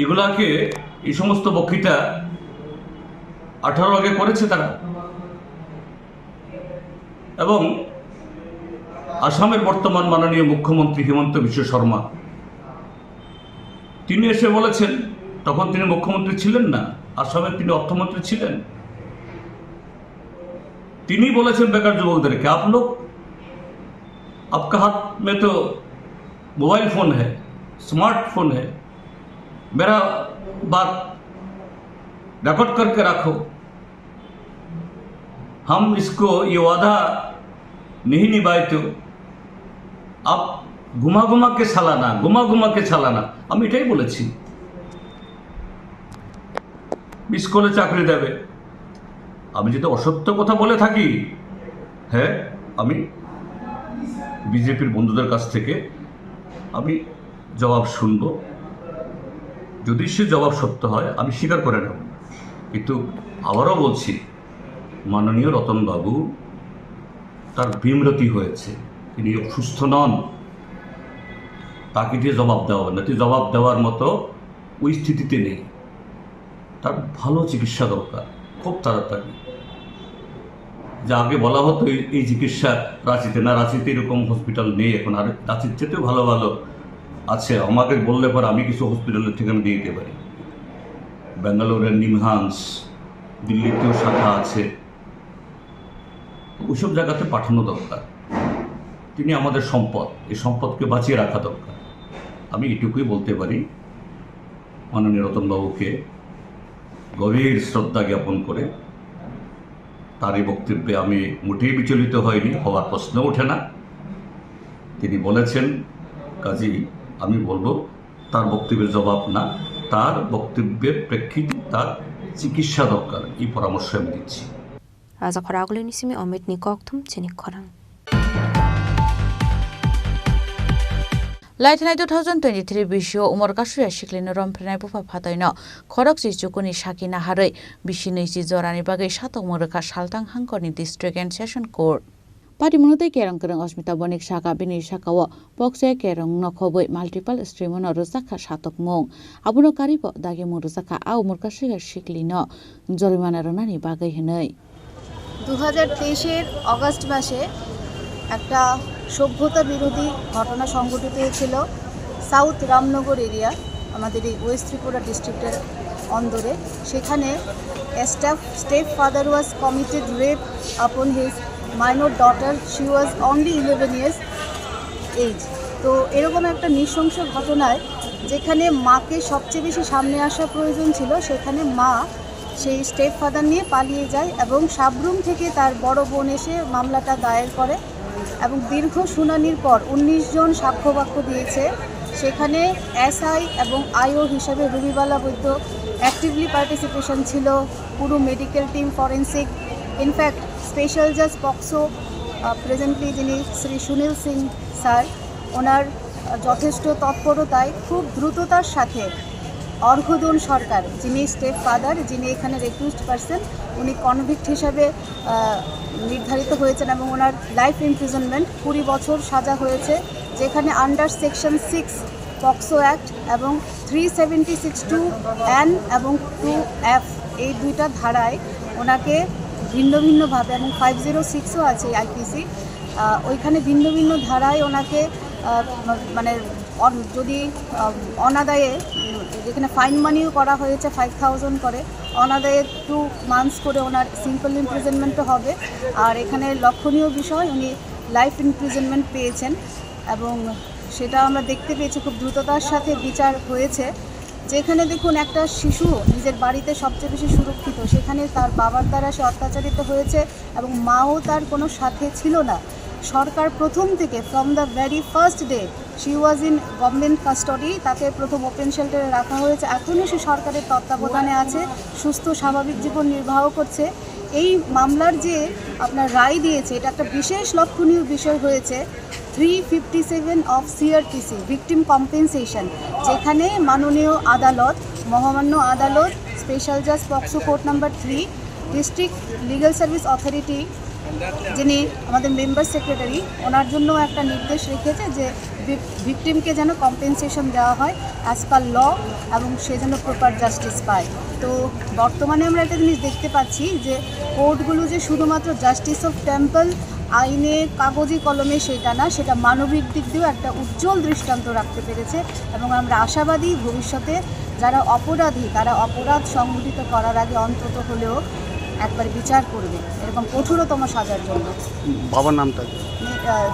এগুলাকে এই সমস্ত বক্তৃতা 18 আগে করেছে তারা। এবং আসামের বর্তমান মাননীয় মুখ্যমন্ত্রী হিমন্ত বিশ্ব শর্মা তিনি এসে বলেছেন, তখন তিনি মুখ্যমন্ত্রী ছিলেন না, আসামের তিনি অর্থমন্ত্রী ছিলেন, তিনি বলেছেন বেকার যুবকদেরকে, आप लोग आपका हाथ में तो मोबाइल फोन है, स्मार्टफोन है, मेरा बात रिकॉर्ड करके रखो, हम इसको ये वादा नहीं निभाए तो आप घुमा घुमा के सालाना আমি এটাই বলেছি। স্কুলে চাকরি দেবে। আমি যদি অসত্য কথা বলে থাকি, হ্যাঁ, আমি বিজেপির বন্ধুদের কাছ থেকে আমি জবাব শুনব। যদি সে জবাব সত্য হয় আমি স্বীকার করে নেব। কিন্তু আবারও বলছি, মাননীয় রতনবাবু তার বিমরতি হয়েছে, তিনি সুস্থ নন, তাকে দিয়ে জবাব দেওয়া হবে না। তুই জবাব দেওয়ার মতো ওই স্থিতিতে নেই। তার ভালো চিকিৎসা দরকার খুব তাড়াতাড়ি। যা আগে বলা হতো এই চিকিৎসা রাঁচিতে, না রাঁচিতে এরকম হসপিটাল নেই এখন, আর রাঁচির চেয়েতেও ভালো ভালো আছে। আমাকে বললে পর আমি কিছু হসপিটালের ঠিকানা দিয়ে দিতে পারি। ব্যাঙ্গালোরের নিমহান্স, দিল্লিতেও শাখা আছে, ওইসব জায়গাতে পাঠানো দরকার। তিনি আমাদের সম্পদ, এই সম্পদকে বাঁচিয়ে রাখা দরকার। আমি এটুকুই বলতে পারি, মাননীয় রতনবাবুকে গভীর শ্রদ্ধা জ্ঞাপন করে তার এই বক্তব্যে আমি মোটেই বিচলিত হয়নি, হওয়ার প্রশ্ন ওঠে না। তিনি বলেছেন, কাজেই আমি বলবো তার বক্তব্যের জবাব না, তার বক্তব্যের প্রেক্ষিতে তার চিকিৎসা দরকার, এই পরামর্শ আমি দিচ্ছি। রাজা খরা আগলে নিসিমি অমিত নিকথুম চেনিক খরাং। লাইটেনাই 2023 বিশিও উমর কাশুয়া শিখলিন রমফ্রেনাय बुफा फातायनो खरक जिजुकुनि साकिना हारै बिसिनै जरानि बागै सातक मरखा सालतां हांकरनि डिस्ट्रिक्ट एन्ड सेशन कोर्ट पाटिमुनुतै केरं केरं अस्मिता बनिक साका बिनि साकाओ पक्से केरं नखबै माल्टिपल स्ट्रिमन रजाखा सातक मं आबुनो कारिब दागे मुरजाखा आ उमर काশুয়া शिखलिनो जरिमाना रनानि बागै हनै 2023 এর অগস্ট মাসে একটা সভ্যতা বিরোধী ঘটনা সংঘটিত হয়েছিল সাউথ রামনগর এরিয়া, আমাদের এই ওয়েস্ট ত্রিপুরা ডিস্ট্রিক্টের অন্দরে। সেখানে step father was committed rape upon his minor daughter, she was only 11 years age. তো এরকম একটা নৃশংস ঘটনায় যেখানে মাকে সবচেয়ে বেশি সামনে আসা প্রয়োজন ছিল, সেখানে মা সেই স্টেপ ফাদার নিয়ে পালিয়ে যায় এবং সাবরুম থেকে তার বড় বোন এসে মামলাটা দায়ের করে এবং দীর্ঘ শুনানির পর 19 জন সাক্ষ্যবাক্য দিয়েছে। সেখানে এসআই এবং আইও হিসাবে রুবিবালা বৈদ্য অ্যাক্টিভলি পার্টিসিপেশন ছিল, পুরো medical team, forensic, in fact special জাজ পক্সো প্রেজেন্টলি যিনি শ্রী সুনীল সিং স্যার, ওনার যথেষ্ট তৎপরতায় খুব দ্রুততার সাথে অর্ঘদন সরকার, যিনি স্টেপ ফাদার, যিনি এখানে রেকিউজড পারসন, উনি কনভিক্ট হিসাবে নির্ধারিত হয়েছেন এবং ওনার লাইফ ইমপ্রিজনমেন্ট 20 বছর সাজা হয়েছে, যেখানে আন্ডার সেকশন 6 পক্সো অ্যাক্ট এবং 376(2)N এবং 2F এই দুইটা ধারায় ওনাকে ভিন্ন ভিন্নভাবে, এবং 506ও আছে আইপিসি, ওইখানে ভিন্ন ভিন্ন ধারায় ওনাকে মানে যদি অনাদায়ে, যেখানে ফাইন মানিও করা হয়েছে 5000 করে, অনাদায়ে 2 months করে ওনার সিম্পল ইমপ্রিজনমেন্টও হবে। আর এখানে লক্ষণীয় বিষয়, উনি লাইফ ইমপ্রিজনমেন্ট পেয়েছেন এবং সেটা আমরা দেখতে পেয়েছি খুব দ্রুততার সাথে বিচার হয়েছে। যেখানে দেখুন একটা শিশু নিজের বাড়িতে সবচেয়ে বেশি সুরক্ষিত, সেখানে তার বাবার দ্বারা সে অত্যাচারিত হয়েছে এবং মাও তার কোনো সাথে ছিল না। সরকার প্রথম থেকে from the very first day she was in government custody, তাকে প্রথম ওপেন শেল্টারে রাখা হয়েছে, এখনও সে সরকারের তত্ত্বাবধানে আছে, সুস্থ স্বাভাবিক জীবন নির্বাহ করছে। এই মামলার যে আপনার রায় দিয়েছে, এটা একটা বিশেষ লক্ষণীয় বিষয় হয়েছে 357 অফ সিআরপিসি ভিকটিম কম্পেনসেশন, যেখানে মাননীয় আদালত, মহামান্য আদালত, স্পেশাল জাজ POCSO court number 3, district legal service authority যিনি আমাদের মেম্বার সেক্রেটারি, ওনার জন্য একটা নির্দেশ রেখেছে যে ভিকটিমকে যেন কম্পেনসেশন দেওয়া হয় অ্যাজ পার ল এবং সে যেন প্রপার জাস্টিস পায়। তো বর্তমানে আমরা একটা জিনিস দেখতে পাচ্ছি যে কোর্টগুলো যে শুধুমাত্র জাস্টিস অফ টেম্পল আইনে কাগজি কলমে সেটা না, সেটা মানবিক দিক দিয়েও একটা উজ্জ্বল দৃষ্টান্ত রাখতে পেরেছে এবং আমরা আশাবাদী ভবিষ্যতে যারা অপরাধী তারা অপরাধ সংঘটিত করার আগে অন্তত হলেও একবার বিচার করবে এরকম কঠোরতম সাজার জন্য। বাবার নামটা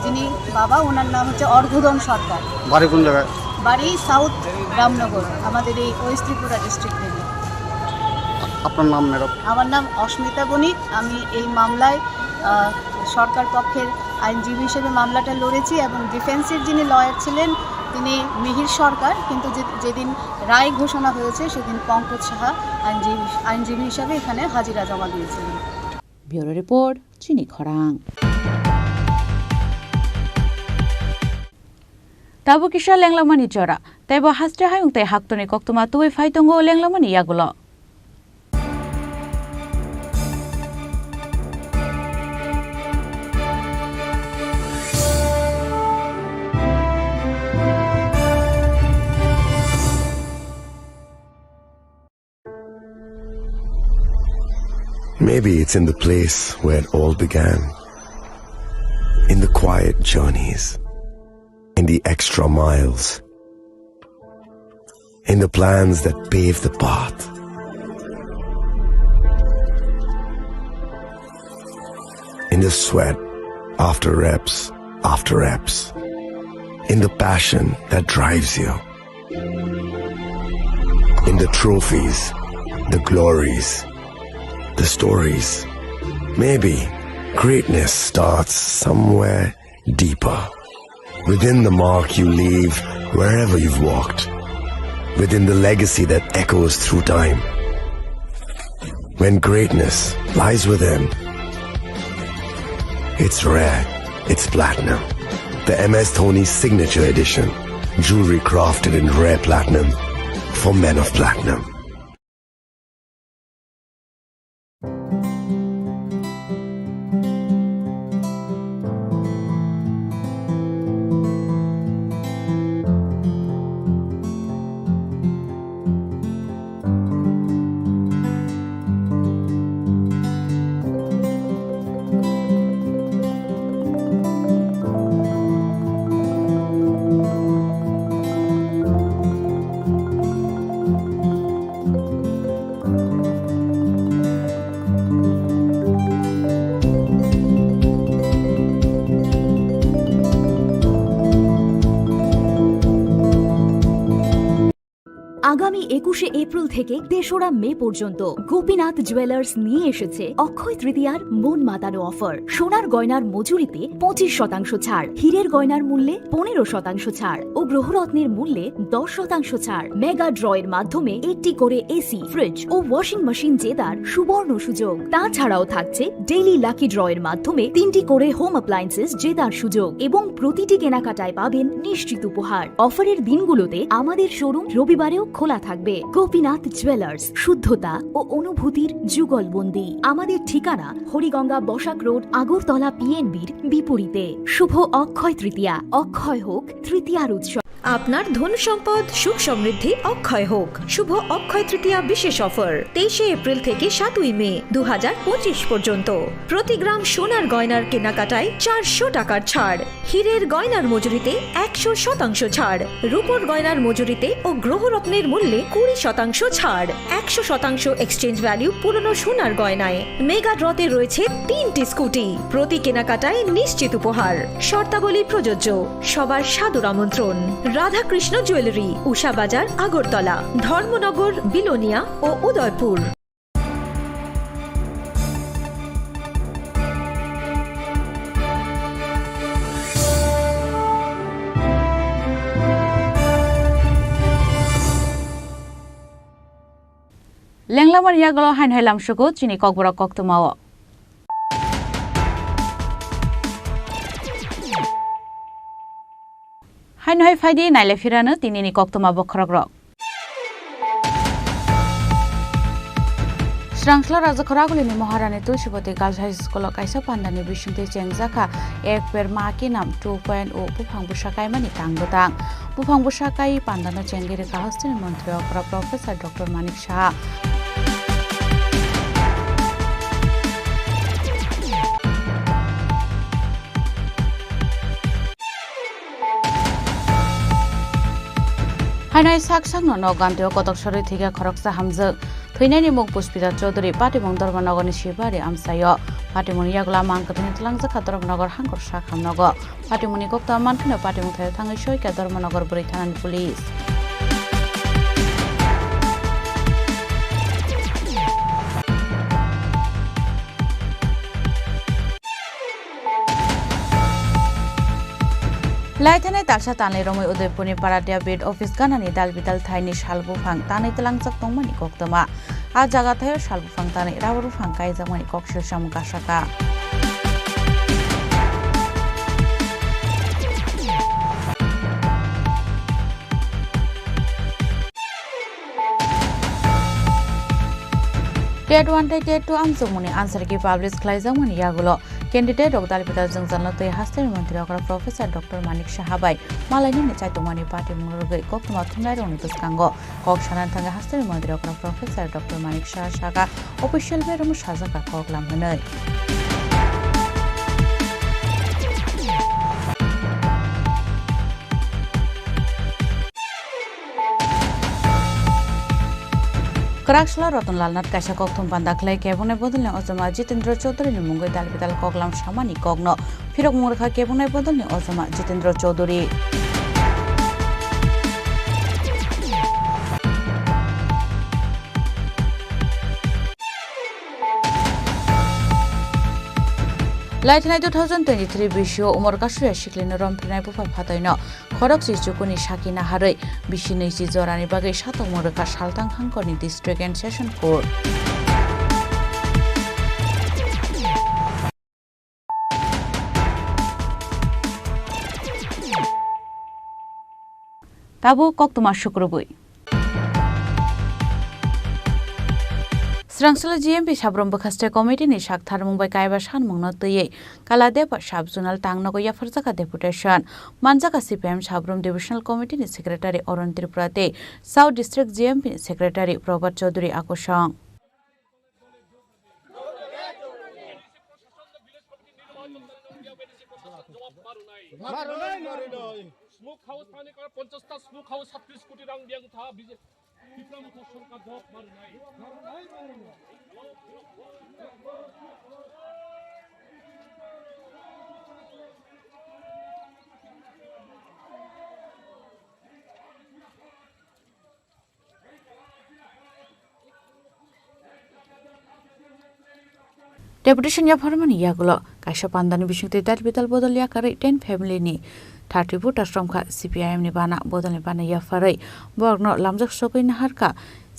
যিনি বাবা, ওনার নাম হচ্ছে অর্ঘদন সরকার। বাড়ি কোন জায়গায়? বাড়ি সাউথ রামনগর, আমাদের এই ওয়েস্ট ত্রিপুরা ডিস্ট্রিক্ট থেকে। আপনার নাম ম্যাডাম? আমার নাম অস্মিতা বণিক। আমি এই মামলায় সরকার পক্ষের আইনজীবী হিসেবে মামলাটা লড়েছি এবং ডিফেন্সের যিনি লয়ার ছিলেন তিনি মিহির সরকার, কিন্তু যেদিন রায় ঘোষণা হয়েছে সেদিন পঙ্কজ সাহা আইনজীবী হিসাবে এখানে হাজিরা জমা দিয়েছিলেন। ব্যুরো রিপোর্ট, চিনি খরাং। তাবো কিসা লেংলামানি চরা তাইবো হাস্টে হায়ুং তাই হাক্তনি কক্তমা তুই ফাইতঙ্গ লেংলামানি ইয়াগুলো। Maybe it's in the place where it all began, in the quiet journeys, in the extra miles, in the plans that pave the path. In the sweat after reps, in the passion that drives you, in the trophies, the glories, the stories. Maybe greatness starts somewhere deeper, within the mark you leave wherever you've walked, within the legacy that echoes through time. When greatness lies within, it's rare, it's platinum. The MS Dhoni Signature Edition, jewelry crafted in rare platinum for men of platinum. আগামী 21শে April থেকে 3রা মে পর্যন্ত Gopinath jewellers নিয়ে এসেছে অক্ষয় তৃতীয়ার মন মাতানো offer. সোনার গয়নার মজুরিতে 25% ছাড়, হীরের গয়নার মূল্যে 15% ছাড় ও গ্রহরত্নের মূল্যে 10% ছাড়। মেগা ড্রয়ের মাধ্যমে 80 করে এসি, ফ্রিজ ও ওয়াশিং মেশিন জেতার সুবর্ণ সুযোগ। তাছাড়াও থাকছে ডেইলি লাকি ড্রয়ের মাধ্যমে 3টি করে হোম অ্যাপ্লায়েন্সেস জেতার সুযোগ এবং প্রতিটি কেনাকাটায় পাবেন নিশ্চিত উপহার। অফারের দিনগুলোতে আমাদের শোরুম রবিবারেও খোলা থাকবে। গোপীনাথ জুয়েলার্স, শুদ্ধতা ও অনুভূতির যুগলবন্দি। আমাদের ঠিকানা হরিগঙ্গা বসাক রোড, আগরতলা পিএনবির বিপরীতে। শুভ অক্ষয় তৃতীয়া, অক্ষয় হোক তৃতীয়ার উৎসব। আপনার ধন সম্পদ সুখ সমৃদ্ধি অক্ষয় হোক। শুভ অক্ষয় তৃতীয়া বিশেষ অফার 23শে এপ্রিল থেকে 7ই মে 2025 পর্যন্ত। প্রতি গ্রাম সোনার গয়নার কেনাকাটায় 400 টাকার ছাড়, হীরের গয়নার মজুরিতে 100% ছাড়, রূপোর গয়নার মজুরিতে ও গ্রহরত্নের মূল্যে 20% ছাড়, 100% এক্সচেঞ্জ ভ্যালু পুরনো সোনার গয়নায়। মেগা ড্রতে রয়েছে 3টি স্কুটি, প্রতি কেনাকাটায় নিশ্চিত উপহার। শর্তাবলী প্রযোজ্য। সবার সাদর আমন্ত্রণ। রাধাকৃষ্ণ জুয়েলারি, উষা বাজার, আগরতলা, ধর্মনগর, বিলোনিয়া ও উদয়পুর। লেংলামার ইয়াগলো হাইন হাইলাম সুগো চিনি ককবরা কক্তমাও। হাইন হাই ফাইদি নাইলে ফিরানো তিনিনি কক্তমা বখরগ্র। Srangsla Rajakhoragulini Maharani Tulshipati Girls High School kaisa pandani bisingte chengjaka ek per ma ki nam 2.0 buphang busakai mani tangbotang buphang busakai pandana chengiri kahastin mantri okra Professor Dr. Manik Shah Hanai saksak no ganteo kotok sori thiga khoroksa hamjak Thainani muk Puspita Chaudhary Patimong Dharmanagorni Shibari amsayo Patimoni yagla mangkathani tlangjaka Dharmanagar hangkor sakhamnago Patimoni kokta mankhana Patimong thai thangai soika Dharmanagar buri thanani police Laithane talsa tanai romoi Udaipurni Paradia bid office ganani dalbidal thaini salbufang tanai tlangjak tongmani koktama a jaga thayo salbufang tanai rawrufang kaijamani kokshir samgasaka Ted 1 tai Ted 2 amsumuni answer ki publish khlaijamani yagulo candidate rok dalbidal jangjanla tei hastel mantri okra Professor Dr. Manik Shahabai malaini ni chaitumani party murgai koktuma thumnai roni tuskango koksanan thanga hastel mantri okra Professor Dr. Manik Shah Shaka official berum sajaka koklam hanai Karaksla Ratanlal Nat kaisa kokthum pandakhlai kebunai bodolni Ojama Jitendra Chaudhary ni mungai dalbidal koklam samani kokno phirok murkha kebunai bodolni Ojama Jitendra Chaudhary Laitnai 2023 bisho umor kasura shiklin rompinai bufa phataino khorok chichukuni sakina harai bisinai si jorani bagai satong murkha saltang hangkoni district and session court Tabu koktuma shukrubui Srangsla GMP Sabrom Bakaste Committee ni Shakthar Mumbai Kaiba Shan Mungno Tuye Kaladepa Shabzunal Tangnago Yafarzaka Deputation Manjaka CPM Sabrom Divisional Committee ni Secretary Oron Tripurate South District GMP Secretary Prabhat Chaudhary Akosang Smoke house পানি করা 50টা smoke house 37 কোটি টাকা দিয়া কথা বিপ্লব সরকার job মার নাই Deputation ya farmani yagulo kaisa pandani bisingte dalbidal bodolya kare 10 family ni 30 voter from CPIM ni bana bodolni bana ya farai borgno lamjak sokoi naharka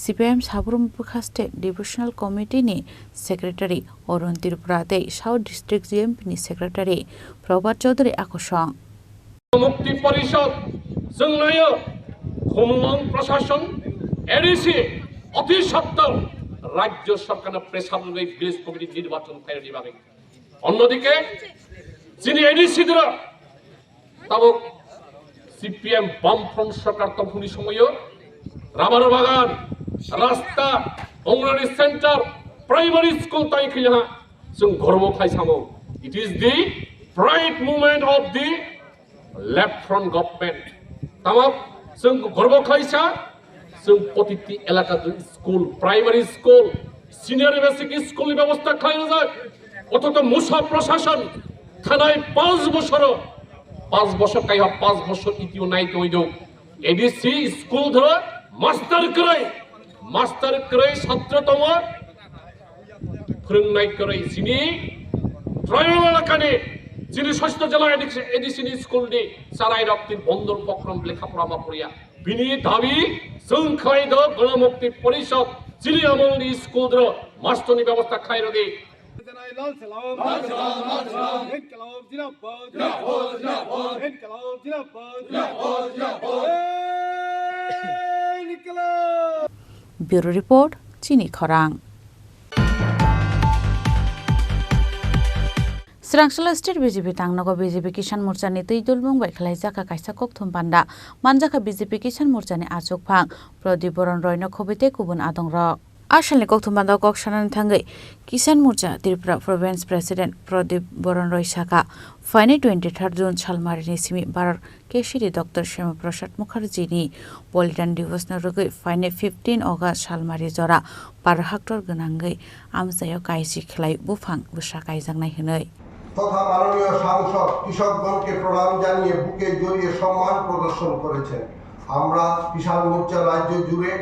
CPIM Sabrum Bukhaste Divisional Committee ni Secretary Oron Tripurate South District GMP ni Secretary Prabhat Chaudhary Akosang মুক্তি পরিষদ জংনায় খমং প্রশাসন ADC অতি সত্তর রাজ্য সরকারের প্রেসাবলে village committee নির্বাচন করে দিবাগে অন্যদিকে যিনি এডিসি দ্বারা তাবক সিপিএম বামফ্রন্ট সরকার তখনই সময় রাবার বাগান রাস্তা অঙ্গনওয়াড়ি সেন্টার প্রাইমারি স্কুল তাই খিলা जों গর্ব খাইসামো it is the pride movement of the left front government tamam जों গর্ব খাইসা जों প্রতিটি এলাকাতে school primary school senior basic school ব্যবস্থা খাইনো যায় অথচ মুসা প্রশাসন থানায় 5 বছর কাইয়া 5 বছর ইতিও নাই কইদ এডিসি স্কুল ধরে মাস্টার করে ছাত্রতম ফ্রংনাই করে যিনি ট্রাইবাল এলাকানে যিনি ষষ্ঠ জেলা এডিসি স্কুল দি সারাই রপ্তির বন্দর প্রক্রম লেখাপড়া পড়িয়া বিনি দাবি जों খাইদ গণমুক্তি পরিষদ যিনি আমলনি স্কুল ধরে মাস্টারনি ব্যবস্থা খাইরো দে লাল সালাম ইনকলাব জিন্দাবাদ ইনকলাব জিন্দাবাদ Bureau Report Chini Khorang Srangsala State BJP Tangnago BJP Kisan Morcha ni Tuidul Mungbai Khlaijaka Kaisa Kokthum Panda Manjaka BJP Kisan Morcha ni Achuk Phang Pradip Boron Roy no Khobite Kubun Adong Ro Ashalni Kokthum Panda Koksanan Thangai Kisan Morcha Tripura Province President Pradip Boron Roy Saka Fine 23rd June Chalmari ni Simi Barar Keshiri Dr. Shema Prasad Mukherjee ni Bolidan Divas na Rugai Fine 15 August Chalmari Jora Par Hector Gunangai Amsayo Kaisi Khlai Bufang Busakai Jangnai Hinai তথা মাননীয় সাংসদ কৃষকগণকে প্রণাম জানিয়ে বুকে জড়িয়ে সম্মান প্রদর্শন করেছেন। আমরা কিষাণ মোর্চা রাজ্য জুড়ে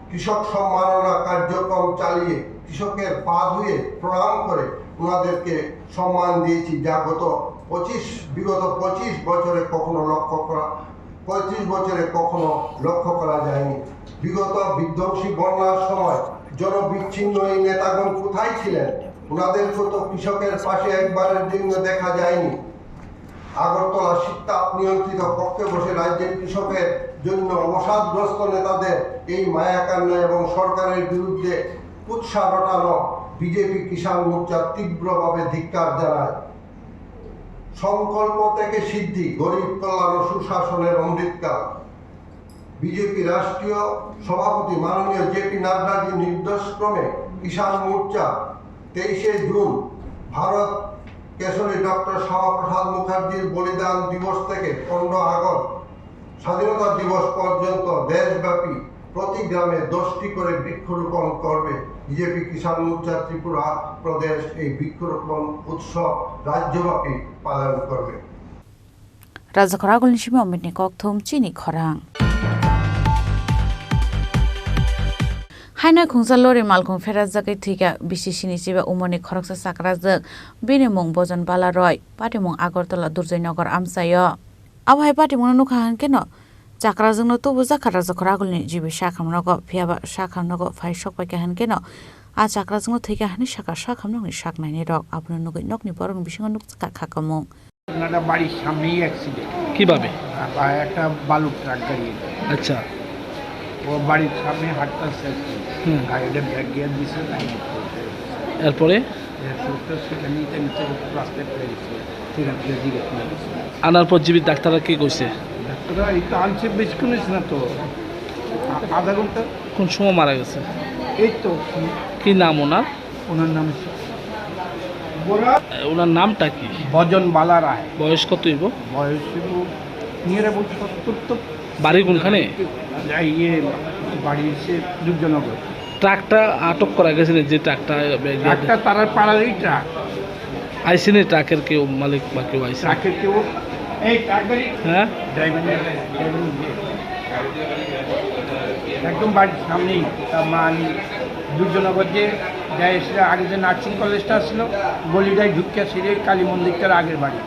কৃষক সম্মাননা কার্যক্রম চালিয়ে কৃষকের পা ধুয়ে প্রণাম করে ওনাদেরকে সম্মান দিয়েছি, যা বিগত 25 বছরে কখনো লক্ষ্য করা যায়নি। বিগত বিধ্বংসী বন্যার সময় জনবিচ্ছিন্ন এই নেতাগণ কোথায় ছিলেন? ওনাদেরকে তো কৃষকের পাশে একবারের জন্য দেখা যায়নি। আগরতলা শীততাপ নিয়ন্ত্রিত কক্ষে বসে রাজ্যের কৃষকের জন্য অবসাদগ্রস্ত নেতাদের এই মায়াকান্না এবং সরকারের বিরুদ্ধে উৎসাহ রটানো বিজেপি কিষাণ মোর্চা তীব্রভাবে ধিক্কার জানায়। সংকল্প থেকে সিদ্ধি, গরিব কল্যাণ ও সুশাসনের অমৃতকাল। বিজেপি রাষ্ট্রীয় সভাপতি মাননীয় জেপি নাড্ডাজির নির্দেশক্রমে কিষাণ মোর্চা 23শে জুন ভারত কেশরী ডক্টর শ্যামাপ্রসাদ মুখার্জির বলিদান দিবস থেকে 15 আগস্ট স্বাধীনতা দিবস পর্যন্ত দেশব্যাপী প্রতি গ্রামে 10টি করে বৃক্ষরোপণ করবে। বিজেপি কিষাণ মোর্চা ত্রিপুরা প্রদেশ এই বৃক্ষরোপণ উৎসব রাজ্যব্যাপী পালন করবে। রাজখরাগুল নিশিমে অমিতনি ককথুম চিনি খরাং Haina khungsa lori malkhung feraz jagai thika bisisini chiba umoni khoroksa sakrazak binimung bojan bala roy patimung Agartala Durjoynagar amsayo abhai patimung nukhan keno chakrazung no tubu jakara jakhoragulni jibi shakhamnago phiaba shakhamnago phai sokpai kahan keno a chakrazung no thika hani shakhamnangni shaknaini rok apuni nugui nokni borong bisingo nukka khakamung আপনারা বাড়ির সামনেই accident কিভাবে? একটা বালু truck গাড়ি, আচ্ছা, ও বাড়ির সামনে হাঁটতেছে, গাড়িটা ব্যাক গিয়ার দিছে, এরপরে সেটা নিতে নিতে রাস্তায় পড়ে গেছে, সেখান থেকে জিজ্ঞেস করে আনার পর জীবিত ডাক্তাররা কি কইছে? ডাক্তাররা এই তো আনছে, বেশিক্ষণ হয়েছে না তো, আধা ঘন্টা। কোন সময় মারা গেছে? এই তো। কি নাম ওনার? ওনার নাম ওনার নামটা কি? ভজন বালা রায়। বয়স কত হইব? বয়স নিয়ে বলছে 70 তো। বাড়ি কোনখানে? ইয়ে বাড়ি এসে দুর্জনগর। ট্রাকটা আটক করা গেছে, যে ট্রাকটা তারা পাড়ারই ট্রাক আইসিনি, ট্রাকের কেউ মালিক বা কেউ আইসি? ট্রাকের কেউ এই ট্রাক গাড়ি, হ্যাঁ, একদম বাড়ির সামনেই। মানে দুর্জনগর যে আগে যে নার্সিং কলেজটা ছিল, গলিটায় ঢুকিয়া সেরে কালী মন্দিরটার আগের বাড়ি।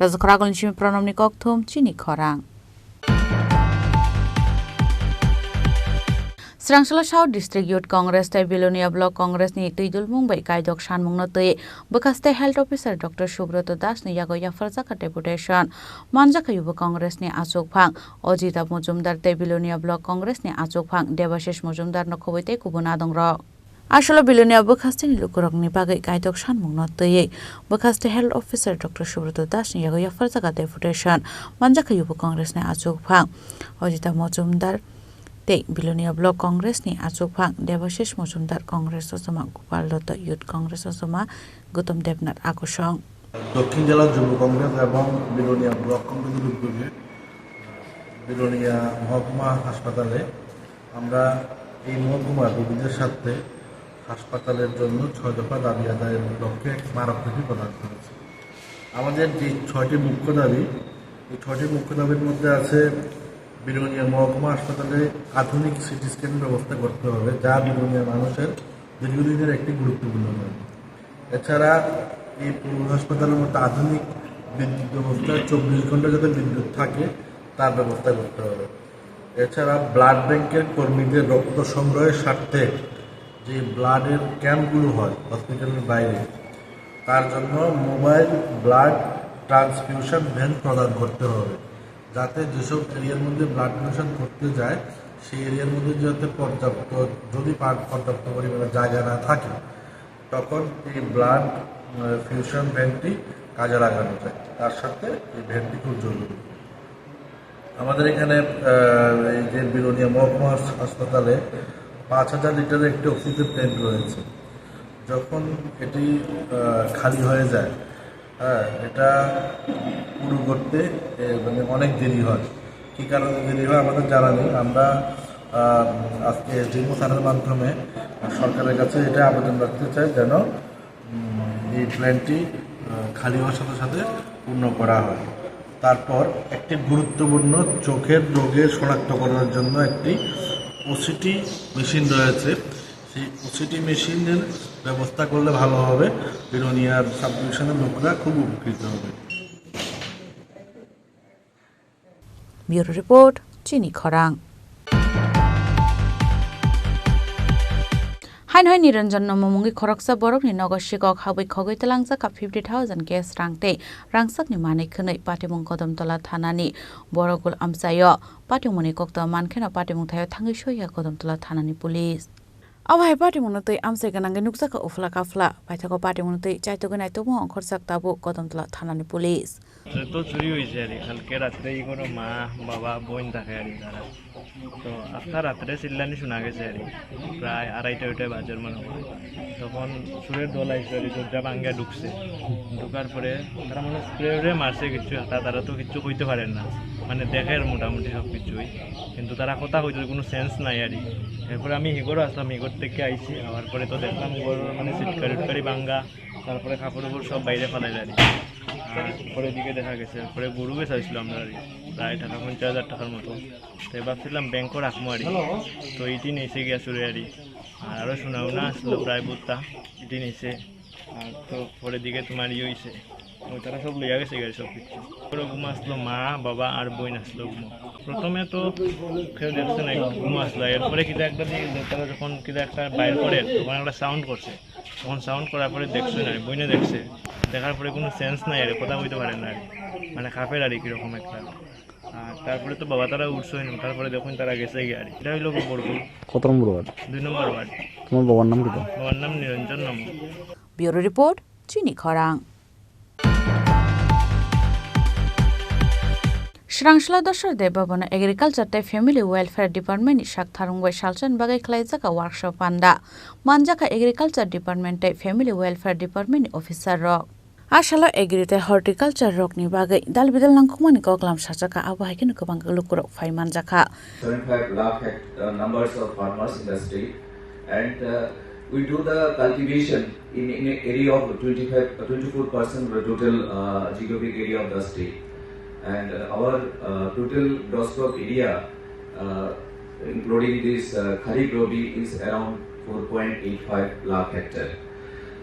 রাজখরাগুল নিশিমে প্রণামনি ককথুম চিনি খরাং Srangsala South District Youth Congress tai Bilonia Block Congress ni Tuidul Mungbai kaidok sanmungno tei bekaste Health Officer Dr. Subroto Das ni yago yafarjaka deputation Manjaka Yuba Congress ni Achuk Phang Ojita Mujumdar tai Bilonia Block Congress ni Achuk Phang Debashish Mujumdar no khoboite kubuna dongrok Asolo Bilonia bekaste ni lukurok ni bagai kaidok sanmungno tei bekaste Health Officer Dr. Subroto Das ni yago yafarjaka deputation Manjaka Yuba Congress ni Achuk Phang Ojita Mujumdar Tei Bilonia Block Congress ni Achuk Phang Debashish Mujumdar Congress Osoma Gopal Dutta Youth Congress Osoma Gautam Devnath Akosong দক্ষিণ জেলা যুব কংগ্রেস এবং Belonia block কংগ্রেসের উদ্যোগে বিলোনিয়া মহকুমা হাসপাতালে আমরা এই মহকুমার রোগীদের সাথে হাসপাতালের জন্য 6 দফা দাবি আদায়ের লক্ষ্যে স্মারকলিপি প্রদান করেছি। আমাদের যে 6টি মুখ্য দাবি, এই 6টি মুখ্য দাবির মধ্যে আছে বিলোনিয়া মহকুমা হাসপাতালে আধুনিক সিটি স্ক্যানের ব্যবস্থা করতে হবে, যা বিলোনিয়া মানুষের দীর্ঘদিনের একটি গুরুত্বপূর্ণ দাবি। এছাড়া এই হাসপাতালের মধ্যে আধুনিক বিদ্যুৎ ব্যবস্থা 24 ঘন্টা যাতে বিদ্যুৎ থাকে তার ব্যবস্থা করতে হবে। এছাড়া ব্লাড ব্যাংকের কর্মীদের রক্ত সংগ্রহের স্বার্থে যে ব্লাডের ক্যাম্পগুলো হয় হসপিটালের বাইরে, তার জন্য মোবাইল ব্লাড ট্রান্সফিউশন ভ্যান প্রদান করতে হবে, যাতে যেসব এরিয়ার মধ্যে ব্লাড ডোনেশন করতে যায় সেই এরিয়ার মধ্যে যাতে পর্যাপ্ত পরিমাণে জায়গা না থাকে, তখন এই ব্লাড ফিউশন ভ্যানটি কাজে লাগানো যায়। তার সাথে এই ভ্যানটি খুব জরুরি। আমাদের এখানে এই যে বিলোনিয়া মহকুমা হাসপাতালে 5,000 লিটারের একটি অক্সিজেন ট্যাঙ্ক রয়েছে। যখন এটি খালি হয়ে যায়, এটা পুরো করতে মানে অনেক দেরি হয়। কী কারণে দেরি হয় আমাদের জানা নেই। আমরা আজকে এসডিএমও স্যারের মাধ্যমে সরকারের কাছে এটা আবেদন রাখতে চাই যেন এই প্ল্যানটি খালি হওয়ার সাথে সাথে পূর্ণ করা হয়। তারপর একটি গুরুত্বপূর্ণ চোখের রোগের শনাক্তকরণের জন্য একটি ওসিটি মেশিন রয়েছে। সেই ওসিটি মেশিনের ব্যবস্থা করলে ভালো হবে। বিলোনিয়ার সাব ডিভিশনের লোকরা খুব উপকৃত হবে। ব্যুরো রিপোর্ট, চিনি খরাং। হাইনহাই নিরঞ্জন নমমুঙ্গি খরকসা বরফনি নগর শিকক হাबै খগৈ तलांजाखा 50,000 गेस रांते रांसाकनि मानै खनै पाटिमुं कदमतला थानानि बरगुल आमसायो पाटिमुंनि कक्ता मानखेना पाटिमुं थायो थांगै सया कदमतला थानानि पुलिस अवहाय पाटिमुंनो तै आमसाय गनांगै नुकसाखौ उफला काफला पाइथाखौ पाटिमुंनो तै चाइतो गनाय तो मह खरसाक ताबु कदमतला थानानि पुलिस তো চুরি হয়েছে আর কালকে রাত্রে কোনো মা বাবা বোন থাকে আর তারা তো আপনার রাত্রে চিল্লানি শোনা গেছে আর প্রায় 2:30 বাজার মনে হয়। তখন সুরের দল আসছে আর দরজা ভাঙ্গা ঢুকছে। ঢুকার পরে তারা মানে স্প্রে মারছে কিছু, তারা তো কিছু কইতে পারেন না, মানে দেখে মোটামুটি সব কিছুই, কিন্তু তারা কথা কইতে কোনো সেন্স নাই আর। এরপরে আমি হিগরও আসলাম, হিগর থেকে আইসি। আবার পরে তো দেখলাম ঘর মানে সিটকারি ভাঙ্গা, তারপরে কাপড় সব বাইরে ফেলাইল আর। আর পরের দিকে দেখা গেছে পরে গরু বেচাইছিল আমরা আর প্রায় টাকা 50,000 টাকার মতো। তাই ভাবছিলাম ব্যাংকও রাখবো আর, তো এইটি নিয়েছে গিয়া চুরে আর। আরও শোনাও না আসলো প্রায় বোধটা এটি নিয়েছে। আর তো পরের দিকে তোমার ইয়ে হয়েছে, ওই তারা সব লইয়া গেছে গাড়ি সব কিছু। পরে ঘুম আসলো, মা বাবা আর বোন আসলো ঘুমো। প্রথমে তো কেউ দেখছে না, ঘুম আসলো। এরপরে কিনা একটা তারা যখন কিনা একটা বাইর করে তখন একটা সাউন্ড করছে, তখন সাউন্ড করার পরে দেখছে না, বইনে দেখছে। দেখার পরে কোনো সেন্স নাই আর, কথা বলতে পারে না আর, মানে খাপের আর কীরকম একটা। আর তারপরে তো বাবা তারা উঠছই না, তারপরে দেখুন তারা গেছে গিয়ে আর। এটা হইল বরগুল। কত নম্বর ওয়ার্ড? 2 নম্বর ওয়ার্ড। তোমার বাবার নাম কি? বাবার নাম নিরঞ্জন নম। ব্যুরো রিপোর্ট, চিনি খরাং। Shrangshla Dosor Debabana Agriculture Te Family Welfare Department Shak Tharungwai Shalchan Bagai Klaizaka Workshop Panda Manjaka Agriculture Department Te Family Welfare Department Officer Rock Ashala Agrite Horticulture Rock ni Bagai Dalbidal Langkumani Koklam Shachaka Abahikin Kubang Lukurok Fai Manjaka 75 lakh numbers of farmers in the state, and we do the cultivation in an area of 24% of the total geographic area of the state. And our total gross crop area, including this Kharif Rabi, is around 4.85 lakh hectare.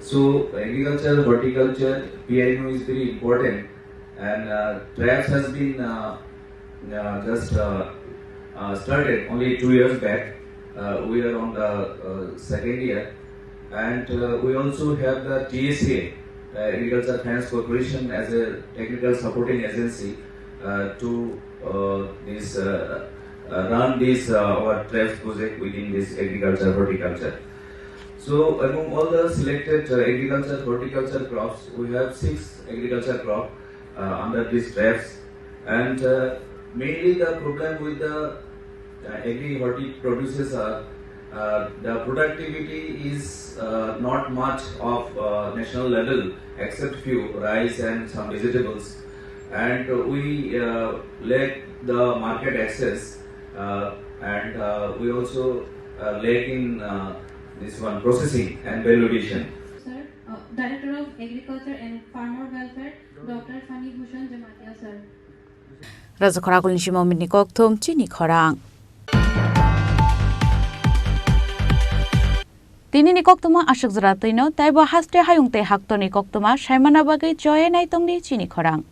So agriculture, horticulture, PINO is very important, and TRAPS has been just started only 2 years back. We are on the second year, and we also have the TSA, Agriculture Finance Corporation, as a technical supporting agency to run this our TRAPS project within this agriculture horticulture. So among all the selected agriculture horticulture crops, we have 6 agriculture crops under this TRAPS, and mainly the problem with the agri-horti producers are the productivity is not much of national level except few rice and some vegetables, and we lack the market access, and we also lack in this one processing and value addition. Sir, Director of Agriculture and Farmer Welfare, Dr. Fani Bhushan Jamatia, sir. Razakhoragul Nishimomini Koktum Chini Khorang Tini Nikoktuma Ashok Zratino, Taibo Haste Hayungte Haktoni Koktuma, Shaimana Bagai Joy Naitongdi Chini Khorang.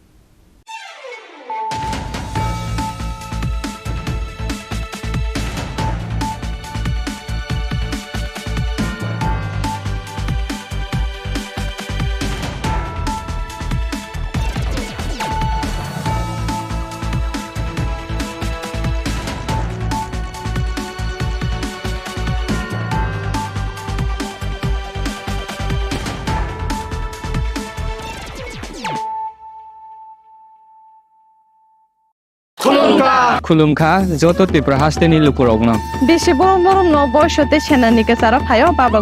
खुलुमखा जत टिप्रा हास्टेनि लुकुरगनो बेसे बरम बरम न बयसते सेनानिके सारा फायो बाबा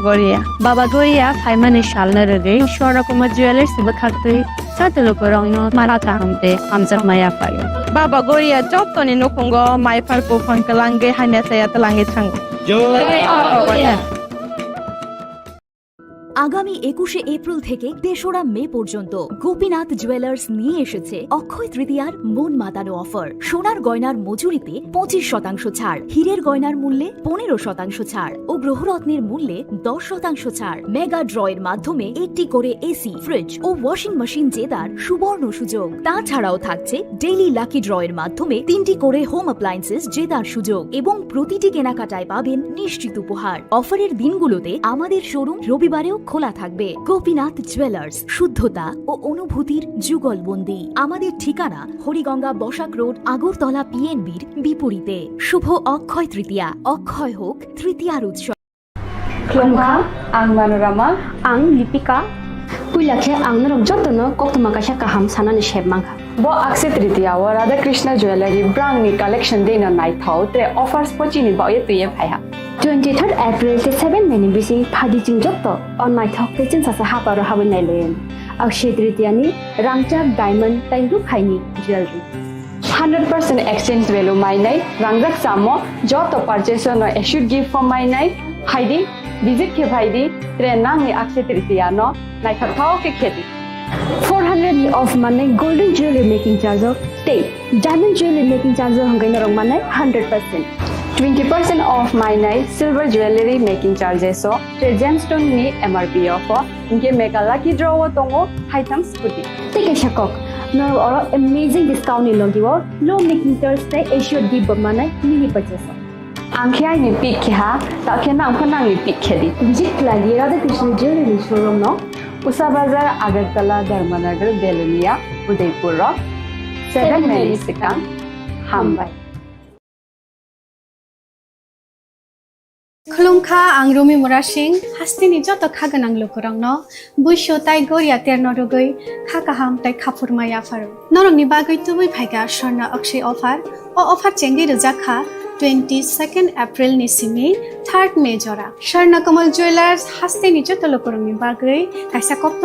गोरिया फाइमाने शालना रगे शोरा कुमा jewellers बखाते सातलो करंगनो माराता हमते हमजर माया फायो बाबा गोरिया जतनि नखंगो माइफार को फंकलांगे हाने साया तलांगे थांगो আগামী 21শে এপ্রিল থেকে ৩রা মে পর্যন্ত গোপীনাথ জুয়েলার্স নিয়ে এসেছে অক্ষয় তৃতীয়ার মন মাতানো অফার। সোনার গয়নার মজুরিতে 25% ছাড়, হীরের গয়নার মূল্যে 15% ছাড় ও গ্রহরত্নের মূল্যে 10% ছাড়। মেগা ড্রয়ের মাধ্যমে একটি করে এসি, ফ্রিজ ও ওয়াশিং মেশিন জেতার সুবর্ণ সুযোগ। তাছাড়াও থাকছে ডেইলি লাকি ড্রয়ের মাধ্যমে 3টি করে হোম অ্যাপ্লায়েন্সেস জেতার সুযোগ এবং প্রতিটি কেনাকাটায় পাবেন নিশ্চিত উপহার। অফারের দিনগুলোতে আমাদের শোরুম রবিবারেও খোলা থাকবে। গোপীনাথ জুয়েলার্স, শুদ্ধতা ও অনুভূতির যুগলবন্দি। আমাদের ঠিকানা হরিগঙ্গা বসাক রোড, আগরতলা পিএনবির বিপরীতে। শুভ অক্ষয় তৃতীয়া, অক্ষয় হোক তৃতীয়ার উৎসব। खुलुमखा आं मनोरमा आं लिपिका पुइलाखे आं नरम जतनो कक्तमा कासा काहाम सानानि शेबमांखा बो अक्षय तृतीया व राधा कृष्ण ज्वेलरी ब्रांगनि कलेक्शन देना नाइथाव ते ऑफर्स पचिनि बाये तुये फाया 23 एप्रिल ते 7 मेनि बिसि फादिजिं जत्तो अननाइ थक ते चिन सासा हापारो हाबै नाइलेन अक्षय तृतीयानि रांचाक डायमंड ताइरु खाइनि ज्वेलरी 100% exchange value माइनाय रांजाक सामो जतो परचेस न should give for माइनाय हाइदि visit के भाइदि त्रे नांगनि अक्षय तृतीया न नाइथाव के खेती 400 ऑफ माने गोल्डन ज्वेलरी मेकिंग चार्ज ते डायमंड ज्वेलरी मेकिंग चार्ज हंगै नरम माने 100% 20% ऑफ माइनाय सिल्वर ज्वेलरी मेकिंग चार्जेस ते जेमस्टोन नि MRP ऑफ इनके मेगा लकी ड्रॉ तंगो हाइथम स्कूटी तेके शकक न और अमेजिंग डिस्काउंट नि लगिवो लो मेकिंग चार्ज ते एश्योर गिव माने मिनी परचेस आंखिया नि पिक खा ताखे नाम खनांग नि पिक खेदी विजिट लागि राधा कृष्ण ज्वेलरी शोरूम न उषा बाजार आगरतला धर्मनगर बेलुनिया उदयपुर 7 मेनि सिकां हामबाय खुलुमखा आं रुमि मुरा सिंह हास्तिनि जत खागोनां लोगोरांनो बुइसो ताइ गोरिया तेरनरुगै खाकाहाम ताइ खाफुरमाया फारो नरंनि बागै तुबै फाइगा स्वर्ణ अक्षय ऑफर ओ ऑफर चेंगि रजाखा 22 एप्रिल नि सिमी 3 मे जरा स्वर्णकमल ज्वेलर्स हास्तिनि जत लोगोरांनि बागै काइसा